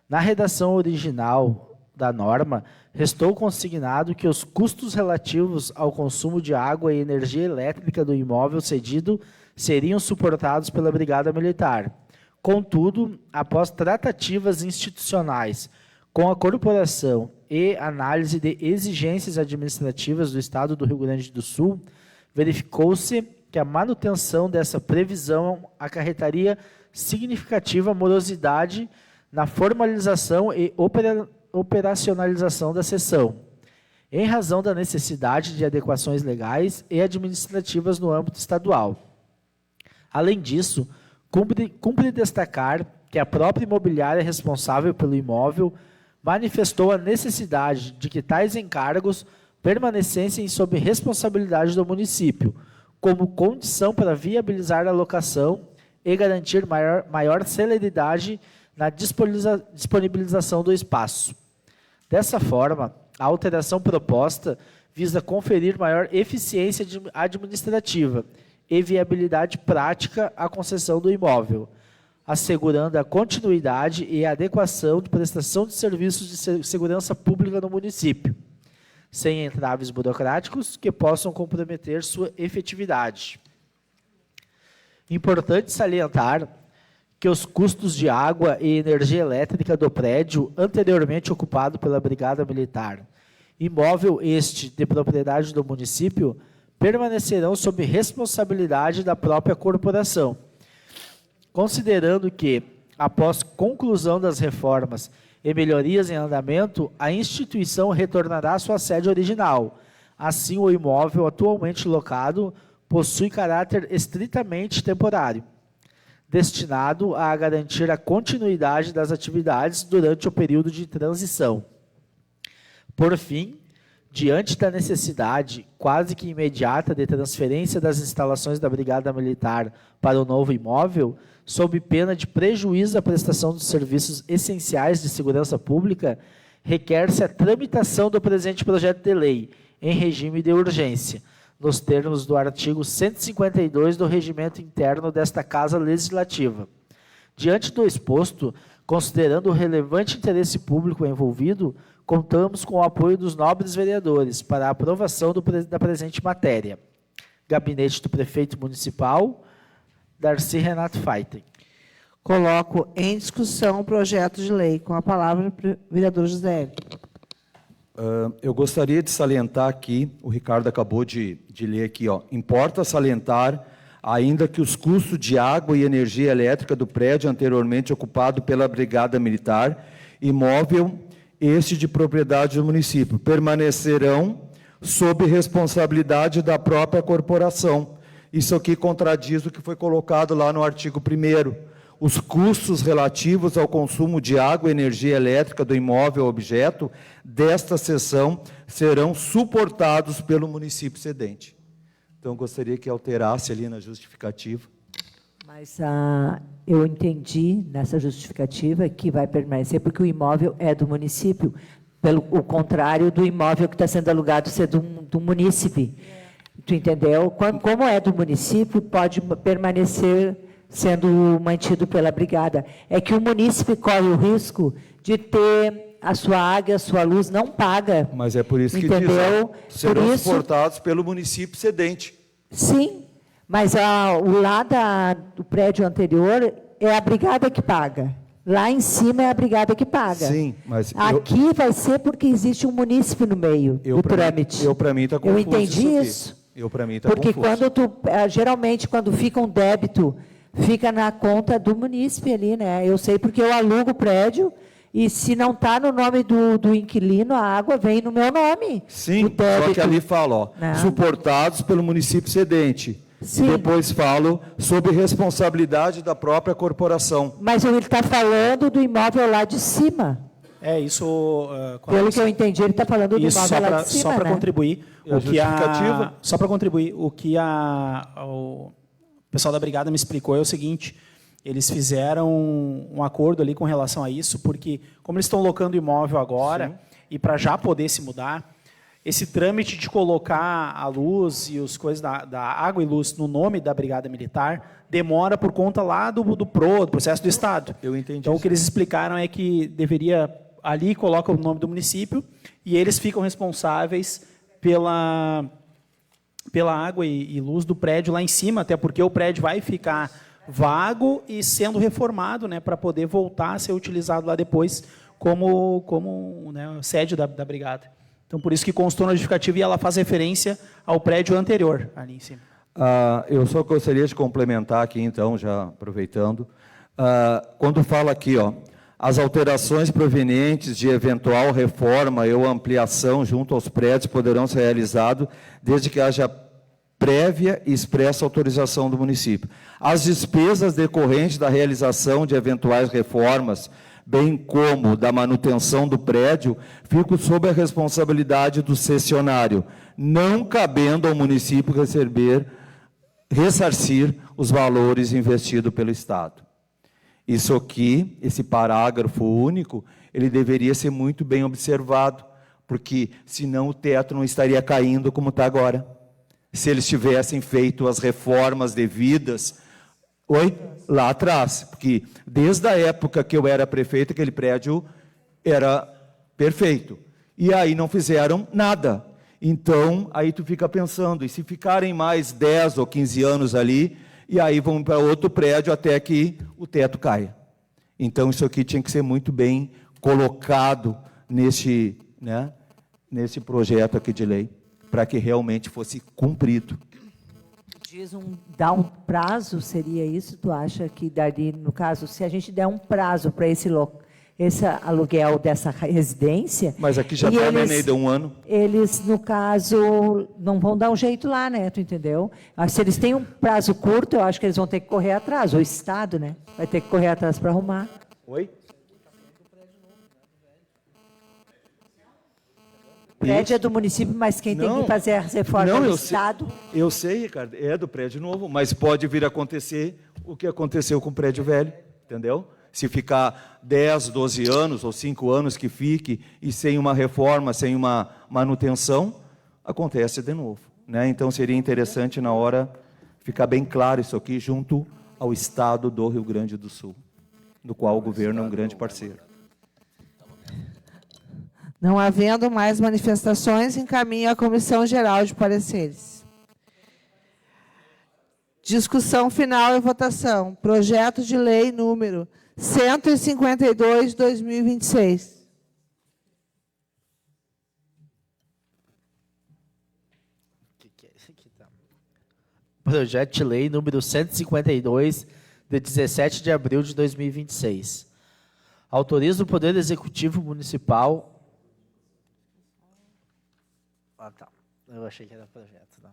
Na redação original da norma, restou consignado que os custos relativos ao consumo de água e energia elétrica do imóvel cedido seriam suportados pela Brigada Militar. Contudo, após tratativas institucionais com a corporação e análise de exigências administrativas do Estado do Rio Grande do Sul, verificou-se que a manutenção dessa previsão acarretaria significativa morosidade na formalização e operacionalização da cessão, em razão da necessidade de adequações legais e administrativas no âmbito estadual. Além disso, cumpre destacar que a própria imobiliária responsável pelo imóvel manifestou a necessidade de que tais encargos permanecessem sob responsabilidade do município, como condição para viabilizar a locação e garantir maior celeridade na disponibilização do espaço. Dessa forma, a alteração proposta visa conferir maior eficiência administrativa e viabilidade prática à concessão do imóvel, assegurando a continuidade e a adequação de prestação de serviços de segurança pública no município, sem entraves burocráticos que possam comprometer sua efetividade. Importante salientar que os custos de água e energia elétrica do prédio anteriormente ocupado pela Brigada Militar, imóvel este de propriedade do município, permanecerão sob responsabilidade da própria corporação, considerando que, após conclusão das reformas e melhorias em andamento, a instituição retornará à sua sede original. Assim, o imóvel atualmente locado possui caráter estritamente temporário, destinado a garantir a continuidade das atividades durante o período de transição. Por fim, diante da necessidade quase que imediata de transferência das instalações da Brigada Militar para o novo imóvel, sob pena de prejuízo à prestação dos serviços essenciais de segurança pública, requer-se a tramitação do presente projeto de lei em regime de urgência, nos termos do artigo 152 do Regimento Interno desta Casa Legislativa. Diante do exposto, considerando o relevante interesse público envolvido, contamos com o apoio dos nobres vereadores para a aprovação da presente matéria. Gabinete do Prefeito Municipal, Darcy Renato Faiten. Coloco em discussão o projeto de lei. Com a palavra, o vereador José Hélio. Eu gostaria de salientar aqui, o Ricardo acabou de ler aqui, ó, importa salientar, ainda que os custos de água e energia elétrica do prédio anteriormente ocupado pela Brigada Militar, imóvel este de propriedade do município, permanecerão sob responsabilidade da própria corporação. Isso aqui contradiz o que foi colocado lá no artigo 1º. Os custos relativos ao consumo de água e energia elétrica do imóvel objeto desta seção serão suportados pelo município cedente. Então, gostaria que alterasse ali na justificativa. Mas eu entendi nessa justificativa que vai permanecer porque o imóvel é do município, pelo o contrário do imóvel que está sendo alugado ser do munícipe. Tu entendeu? Como é do município, pode permanecer sendo mantido pela brigada. É que o munícipe corre o risco de ter a sua água, a sua luz não paga. Mas é por isso que entendeu? diz, serão por isso, suportados pelo município cedente. Sim, mas o lá do prédio anterior é a brigada que paga. Lá em cima é a brigada que paga. Sim, mas aqui vai ser porque existe um munícipe no meio do trâmite. Para mim está confuso. Eu entendi isso. Para mim está porque confuso. geralmente quando fica um débito, fica na conta do munícipe ali, né? Eu sei porque eu alugo o prédio e se não está no nome do inquilino, a água vem no meu nome. Sim, só que ali fala, ó, suportados pelo município cedente. Sim. E depois falo sobre responsabilidade da própria corporação. Mas ele está falando do imóvel lá de cima. Isso... Pelo que eu entendi, ele está falando do imóvel lá de cima, só para contribuir, só para contribuir, o que o pessoal da brigada me explicou é o seguinte: eles fizeram um acordo ali com relação a isso, porque como eles estão locando o imóvel agora, sim, e para já poder se mudar, esse trâmite de colocar a luz e as coisas da água e luz no nome da Brigada Militar demora por conta lá do processo do Estado. Eu entendi. Então, o que eles explicaram é que deveria, ali coloca o nome do município e eles ficam responsáveis pela água e luz do prédio lá em cima, até porque o prédio vai ficar vago e sendo reformado, né, para poder voltar a ser utilizado lá depois como né, sede da brigada. Então, por isso que constou na justificativa e ela faz referência ao prédio anterior, ali em cima. Eu só gostaria de complementar aqui, então, já aproveitando. Quando fala aqui, ó, as alterações provenientes de eventual reforma ou ampliação junto aos prédios poderão ser realizadas desde que haja prévia e expressa autorização do município. As despesas decorrentes da realização de eventuais reformas, bem como da manutenção do prédio, ficam sob a responsabilidade do cessionário, não cabendo ao município ressarcir os valores investidos pelo Estado. Isso aqui, esse parágrafo único, ele deveria ser muito bem observado, porque senão o teto não estaria caindo como está agora. Se eles tivessem feito as reformas devidas lá atrás, porque desde a época que eu era prefeito, aquele prédio era perfeito. E aí não fizeram nada. Então, aí tu fica pensando, e se ficarem mais 10 ou 15 anos ali, e aí vão para outro prédio até que o teto caia. Então, isso aqui tinha que ser muito bem colocado nesse projeto aqui de lei, para que realmente fosse cumprido. Dar um prazo, seria isso? Tu acha que daria, no caso, se a gente der um prazo para esse aluguel dessa residência... Mas aqui já terminei de um ano. Eles, no caso, não vão dar um jeito lá, né? Tu entendeu? Se eles têm um prazo curto, eu acho que eles vão ter que correr atrás. O Estado, né? Vai ter que correr atrás para arrumar. Oi? O prédio é do município, mas quem tem que fazer a reforma é o Estado. Eu sei, Ricardo, é do prédio novo, mas pode vir a acontecer o que aconteceu com o prédio velho, entendeu? Se ficar 10, 12 anos ou 5 anos que fique e sem uma reforma, sem uma manutenção, acontece de novo, né? Então seria interessante na hora ficar bem claro isso aqui junto ao Estado do Rio Grande do Sul, do qual o governo é um grande parceiro. Não havendo mais manifestações, encaminho à Comissão Geral de Pareceres. Discussão final e votação. Projeto de Lei número 152 de 2026. projeto de lei número 152, de 17 de abril de 2026. Autoriza o Poder Executivo Municipal... Eu achei que era projeto, não.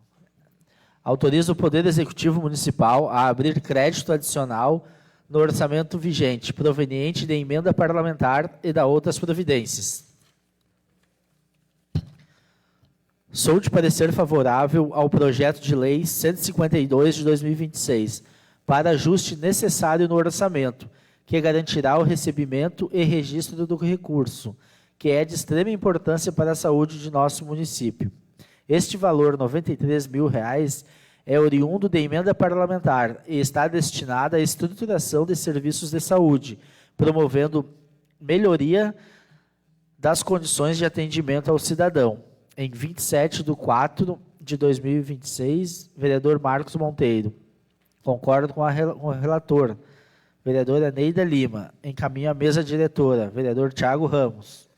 Autoriza o Poder Executivo Municipal a abrir crédito adicional no orçamento vigente, proveniente de emenda parlamentar e da outras providências. Sou de parecer favorável ao projeto de lei 152 de 2026, para ajuste necessário no orçamento, que garantirá o recebimento e registro do recurso, que é de extrema importância para a saúde de nosso município. Este valor, R$ 93.000, é oriundo de emenda parlamentar e está destinado à estruturação de serviços de saúde, promovendo melhoria das condições de atendimento ao cidadão. Em 27/4/2026, vereador Marcos Monteiro. Concordo com o relator, vereadora Neida Lima. Encaminho à mesa diretora, vereador Thiago Ramos.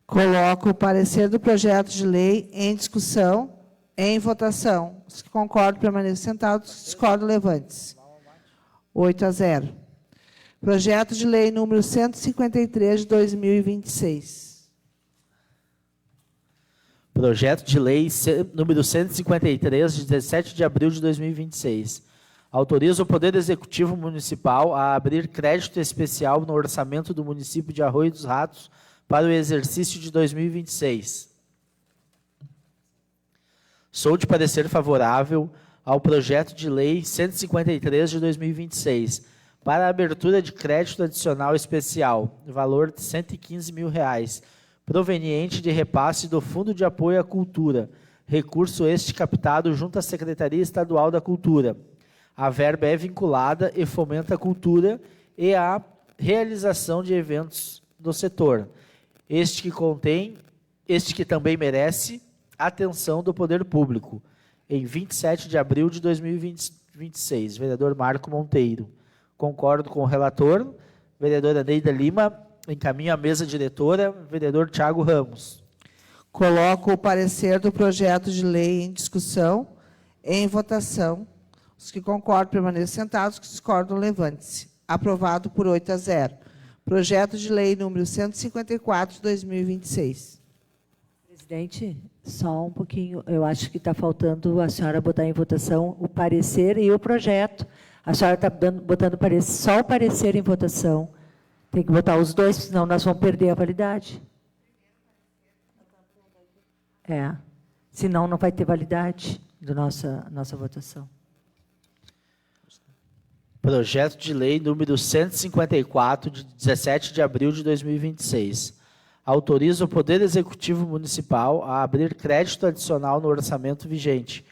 Coloco o parecer do projeto de lei em discussão, em votação. Os que concordam permaneçam sentados, os que discordam levante-se. 8-0. Projeto de lei número 153 de 2026. Projeto de lei número 153, de 17 de abril de 2026. Autoriza o Poder Executivo Municipal a abrir crédito especial no orçamento do município de Arroio dos Ratos para o exercício de 2026. Sou de parecer favorável ao projeto de lei 153 de 2026, para a abertura de crédito adicional especial, valor de R$ 115.000, proveniente de repasse do Fundo de Apoio à Cultura, recurso este captado junto à Secretaria Estadual da Cultura. A verba é vinculada e fomenta a cultura e a realização de eventos do setor. Este que também merece atenção do poder público. Em 27 de abril de 2026, vereador Marco Monteiro. Concordo com o relator, vereadora Neida Lima. Encaminho à mesa diretora, vereador Thiago Ramos. Coloco o parecer do projeto de lei em discussão, em votação. Os que concordam permaneçam sentados, os que discordam levante-se. Aprovado por 8-0. Projeto de lei número 154 de 2026. Presidente, só um pouquinho. Eu acho que está faltando a senhora botar em votação o parecer e o projeto. A senhora está botando só o parecer em votação. Tem que botar os dois, senão nós vamos perder a validade. Senão não vai ter validade da nossa votação. Projeto de lei número 154, de 17 de abril de 2026. Autoriza o Poder Executivo Municipal a abrir crédito adicional no orçamento vigente,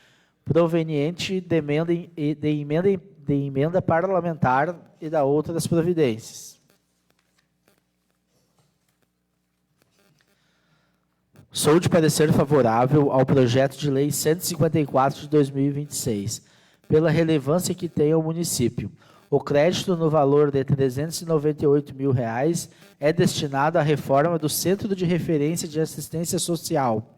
proveniente de emenda parlamentar e da outras providências. Sou de parecer favorável ao projeto de lei 154 de 2026, pela relevância que tem ao município. O crédito no valor de R$ 398.000 é destinado à reforma do Centro de Referência de Assistência Social.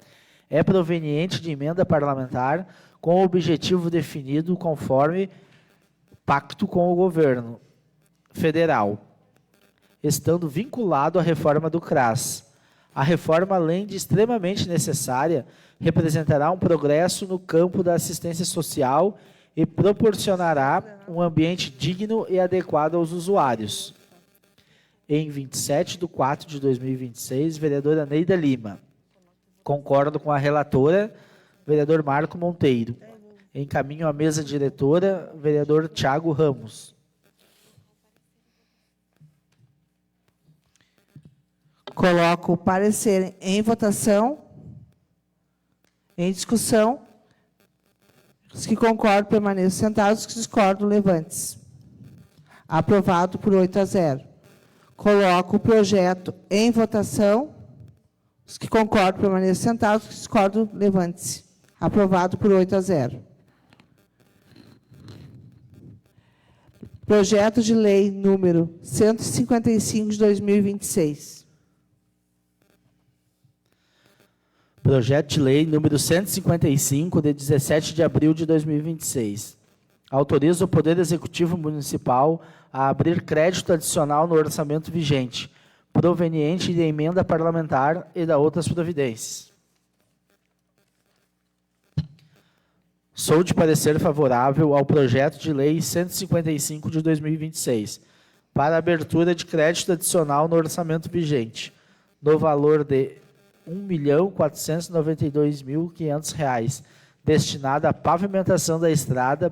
É proveniente de emenda parlamentar com o objetivo definido conforme pacto com o governo federal, estando vinculado à reforma do CRAS. A reforma, além de extremamente necessária, representará um progresso no campo da assistência social e proporcionará um ambiente digno e adequado aos usuários. Em 27/4 de 2026, vereadora Neida Lima. Concordo com a relatora, vereador Marco Monteiro. Encaminho à mesa diretora, vereador Thiago Ramos. Coloco o parecer em votação, em discussão. Os que concordam permaneçam sentados, os que discordam levante-se. Aprovado por 8-0. Coloco o projeto em votação. Os que concordam permaneçam sentados, os que discordam levante-se. Aprovado por 8-0. Projeto de lei número 155 de 2026. Projeto de Lei número 155, de 17 de abril de 2026. Autoriza o Poder Executivo Municipal a abrir crédito adicional no orçamento vigente, proveniente de emenda parlamentar e da outras providências. Sou de parecer favorável ao projeto de lei 155 de 2026, para abertura de crédito adicional no orçamento vigente, no valor de R$ 1.492.500, destinado à pavimentação da estrada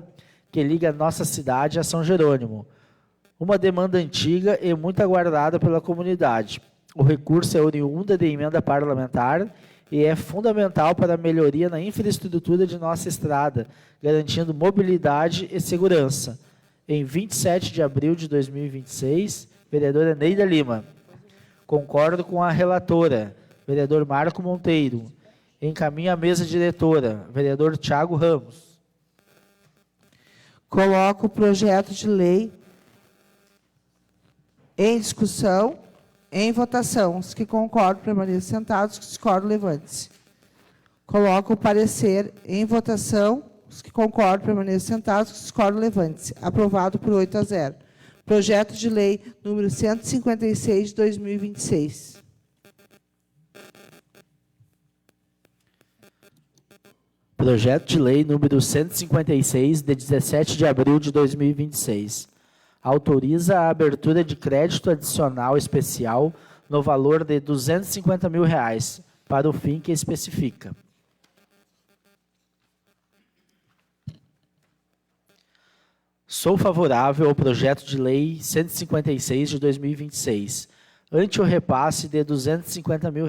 que liga nossa cidade a São Jerônimo. Uma demanda antiga e muito aguardada pela comunidade. O recurso é oriundo de emenda parlamentar e é fundamental para a melhoria na infraestrutura de nossa estrada, garantindo mobilidade e segurança. Em 27 de abril de 2026, vereadora Neida Lima. Concordo com a relatora, vereador Marco Monteiro. Encaminho à mesa diretora, vereador Thiago Ramos. Coloco o projeto de lei em discussão, em votação. Os que concordam, permaneçam sentados. Os que discordam, levante-se. Coloco o parecer em votação. Os que concordam, permaneçam sentados. Os que discordam, levante-se. Aprovado por 8-0. Projeto de lei número 156 de 2026. Projeto de lei número 156, de 17 de abril de 2026. Autoriza a abertura de crédito adicional especial no valor de R$ 250 mil, para o fim que especifica. Sou favorável ao projeto de lei 156 de 2026, ante o repasse de R$ 250 mil,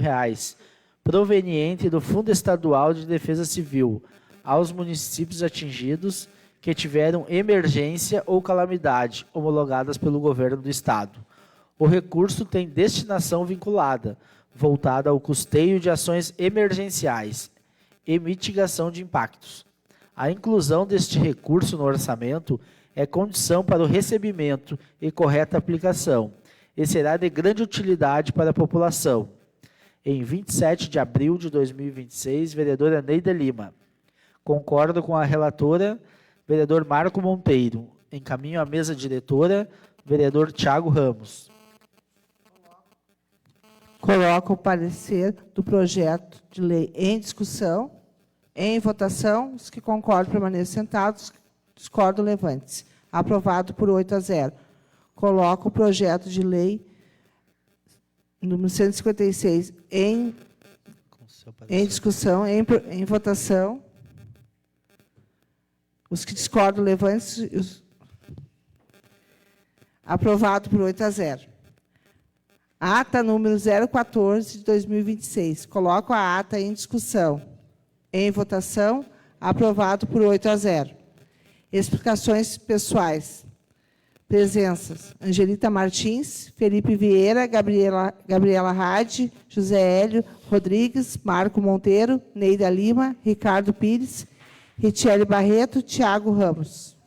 proveniente do Fundo Estadual de Defesa Civil, aos municípios atingidos que tiveram emergência ou calamidade homologadas pelo governo do Estado. O recurso tem destinação vinculada, voltada ao custeio de ações emergenciais e mitigação de impactos. A inclusão deste recurso no orçamento é condição para o recebimento e correta aplicação, e será de grande utilidade para a população. Em 27 de abril de 2026, vereadora Neida Lima. Concordo com a relatora, vereador Marco Monteiro. Encaminho à mesa diretora, vereador Thiago Ramos. Coloco o parecer do projeto de lei em discussão, em votação. Os que concordam, permaneçam sentados. Os que discordam, levante-se. Aprovado por 8-0. Coloco o projeto de lei número 156 em discussão, em votação. Os que discordam, levante-se. Aprovado por 8-0. Ata número 014 de 2026. Coloco a ata em discussão. Em votação. Aprovado por 8-0. Explicações pessoais. Presenças: Angelita Martins, Felipe Vieira, Gabriela Rade, José Hélio Rodrigues, Marco Monteiro, Neida Lima, Ricardo Pires, Ritiele Barreto, Thiago Ramos.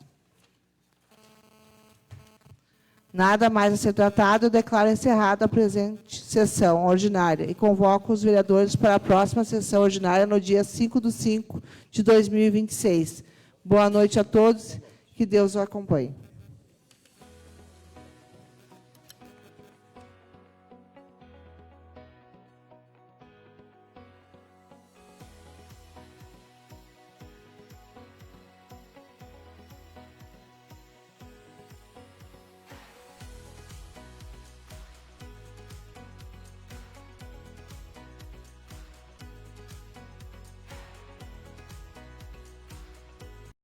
Nada mais a ser tratado, eu declaro encerrada a presente sessão ordinária e convoco os vereadores para a próxima sessão ordinária no dia 5/5 de 2026. Boa noite a todos, que Deus os acompanhe.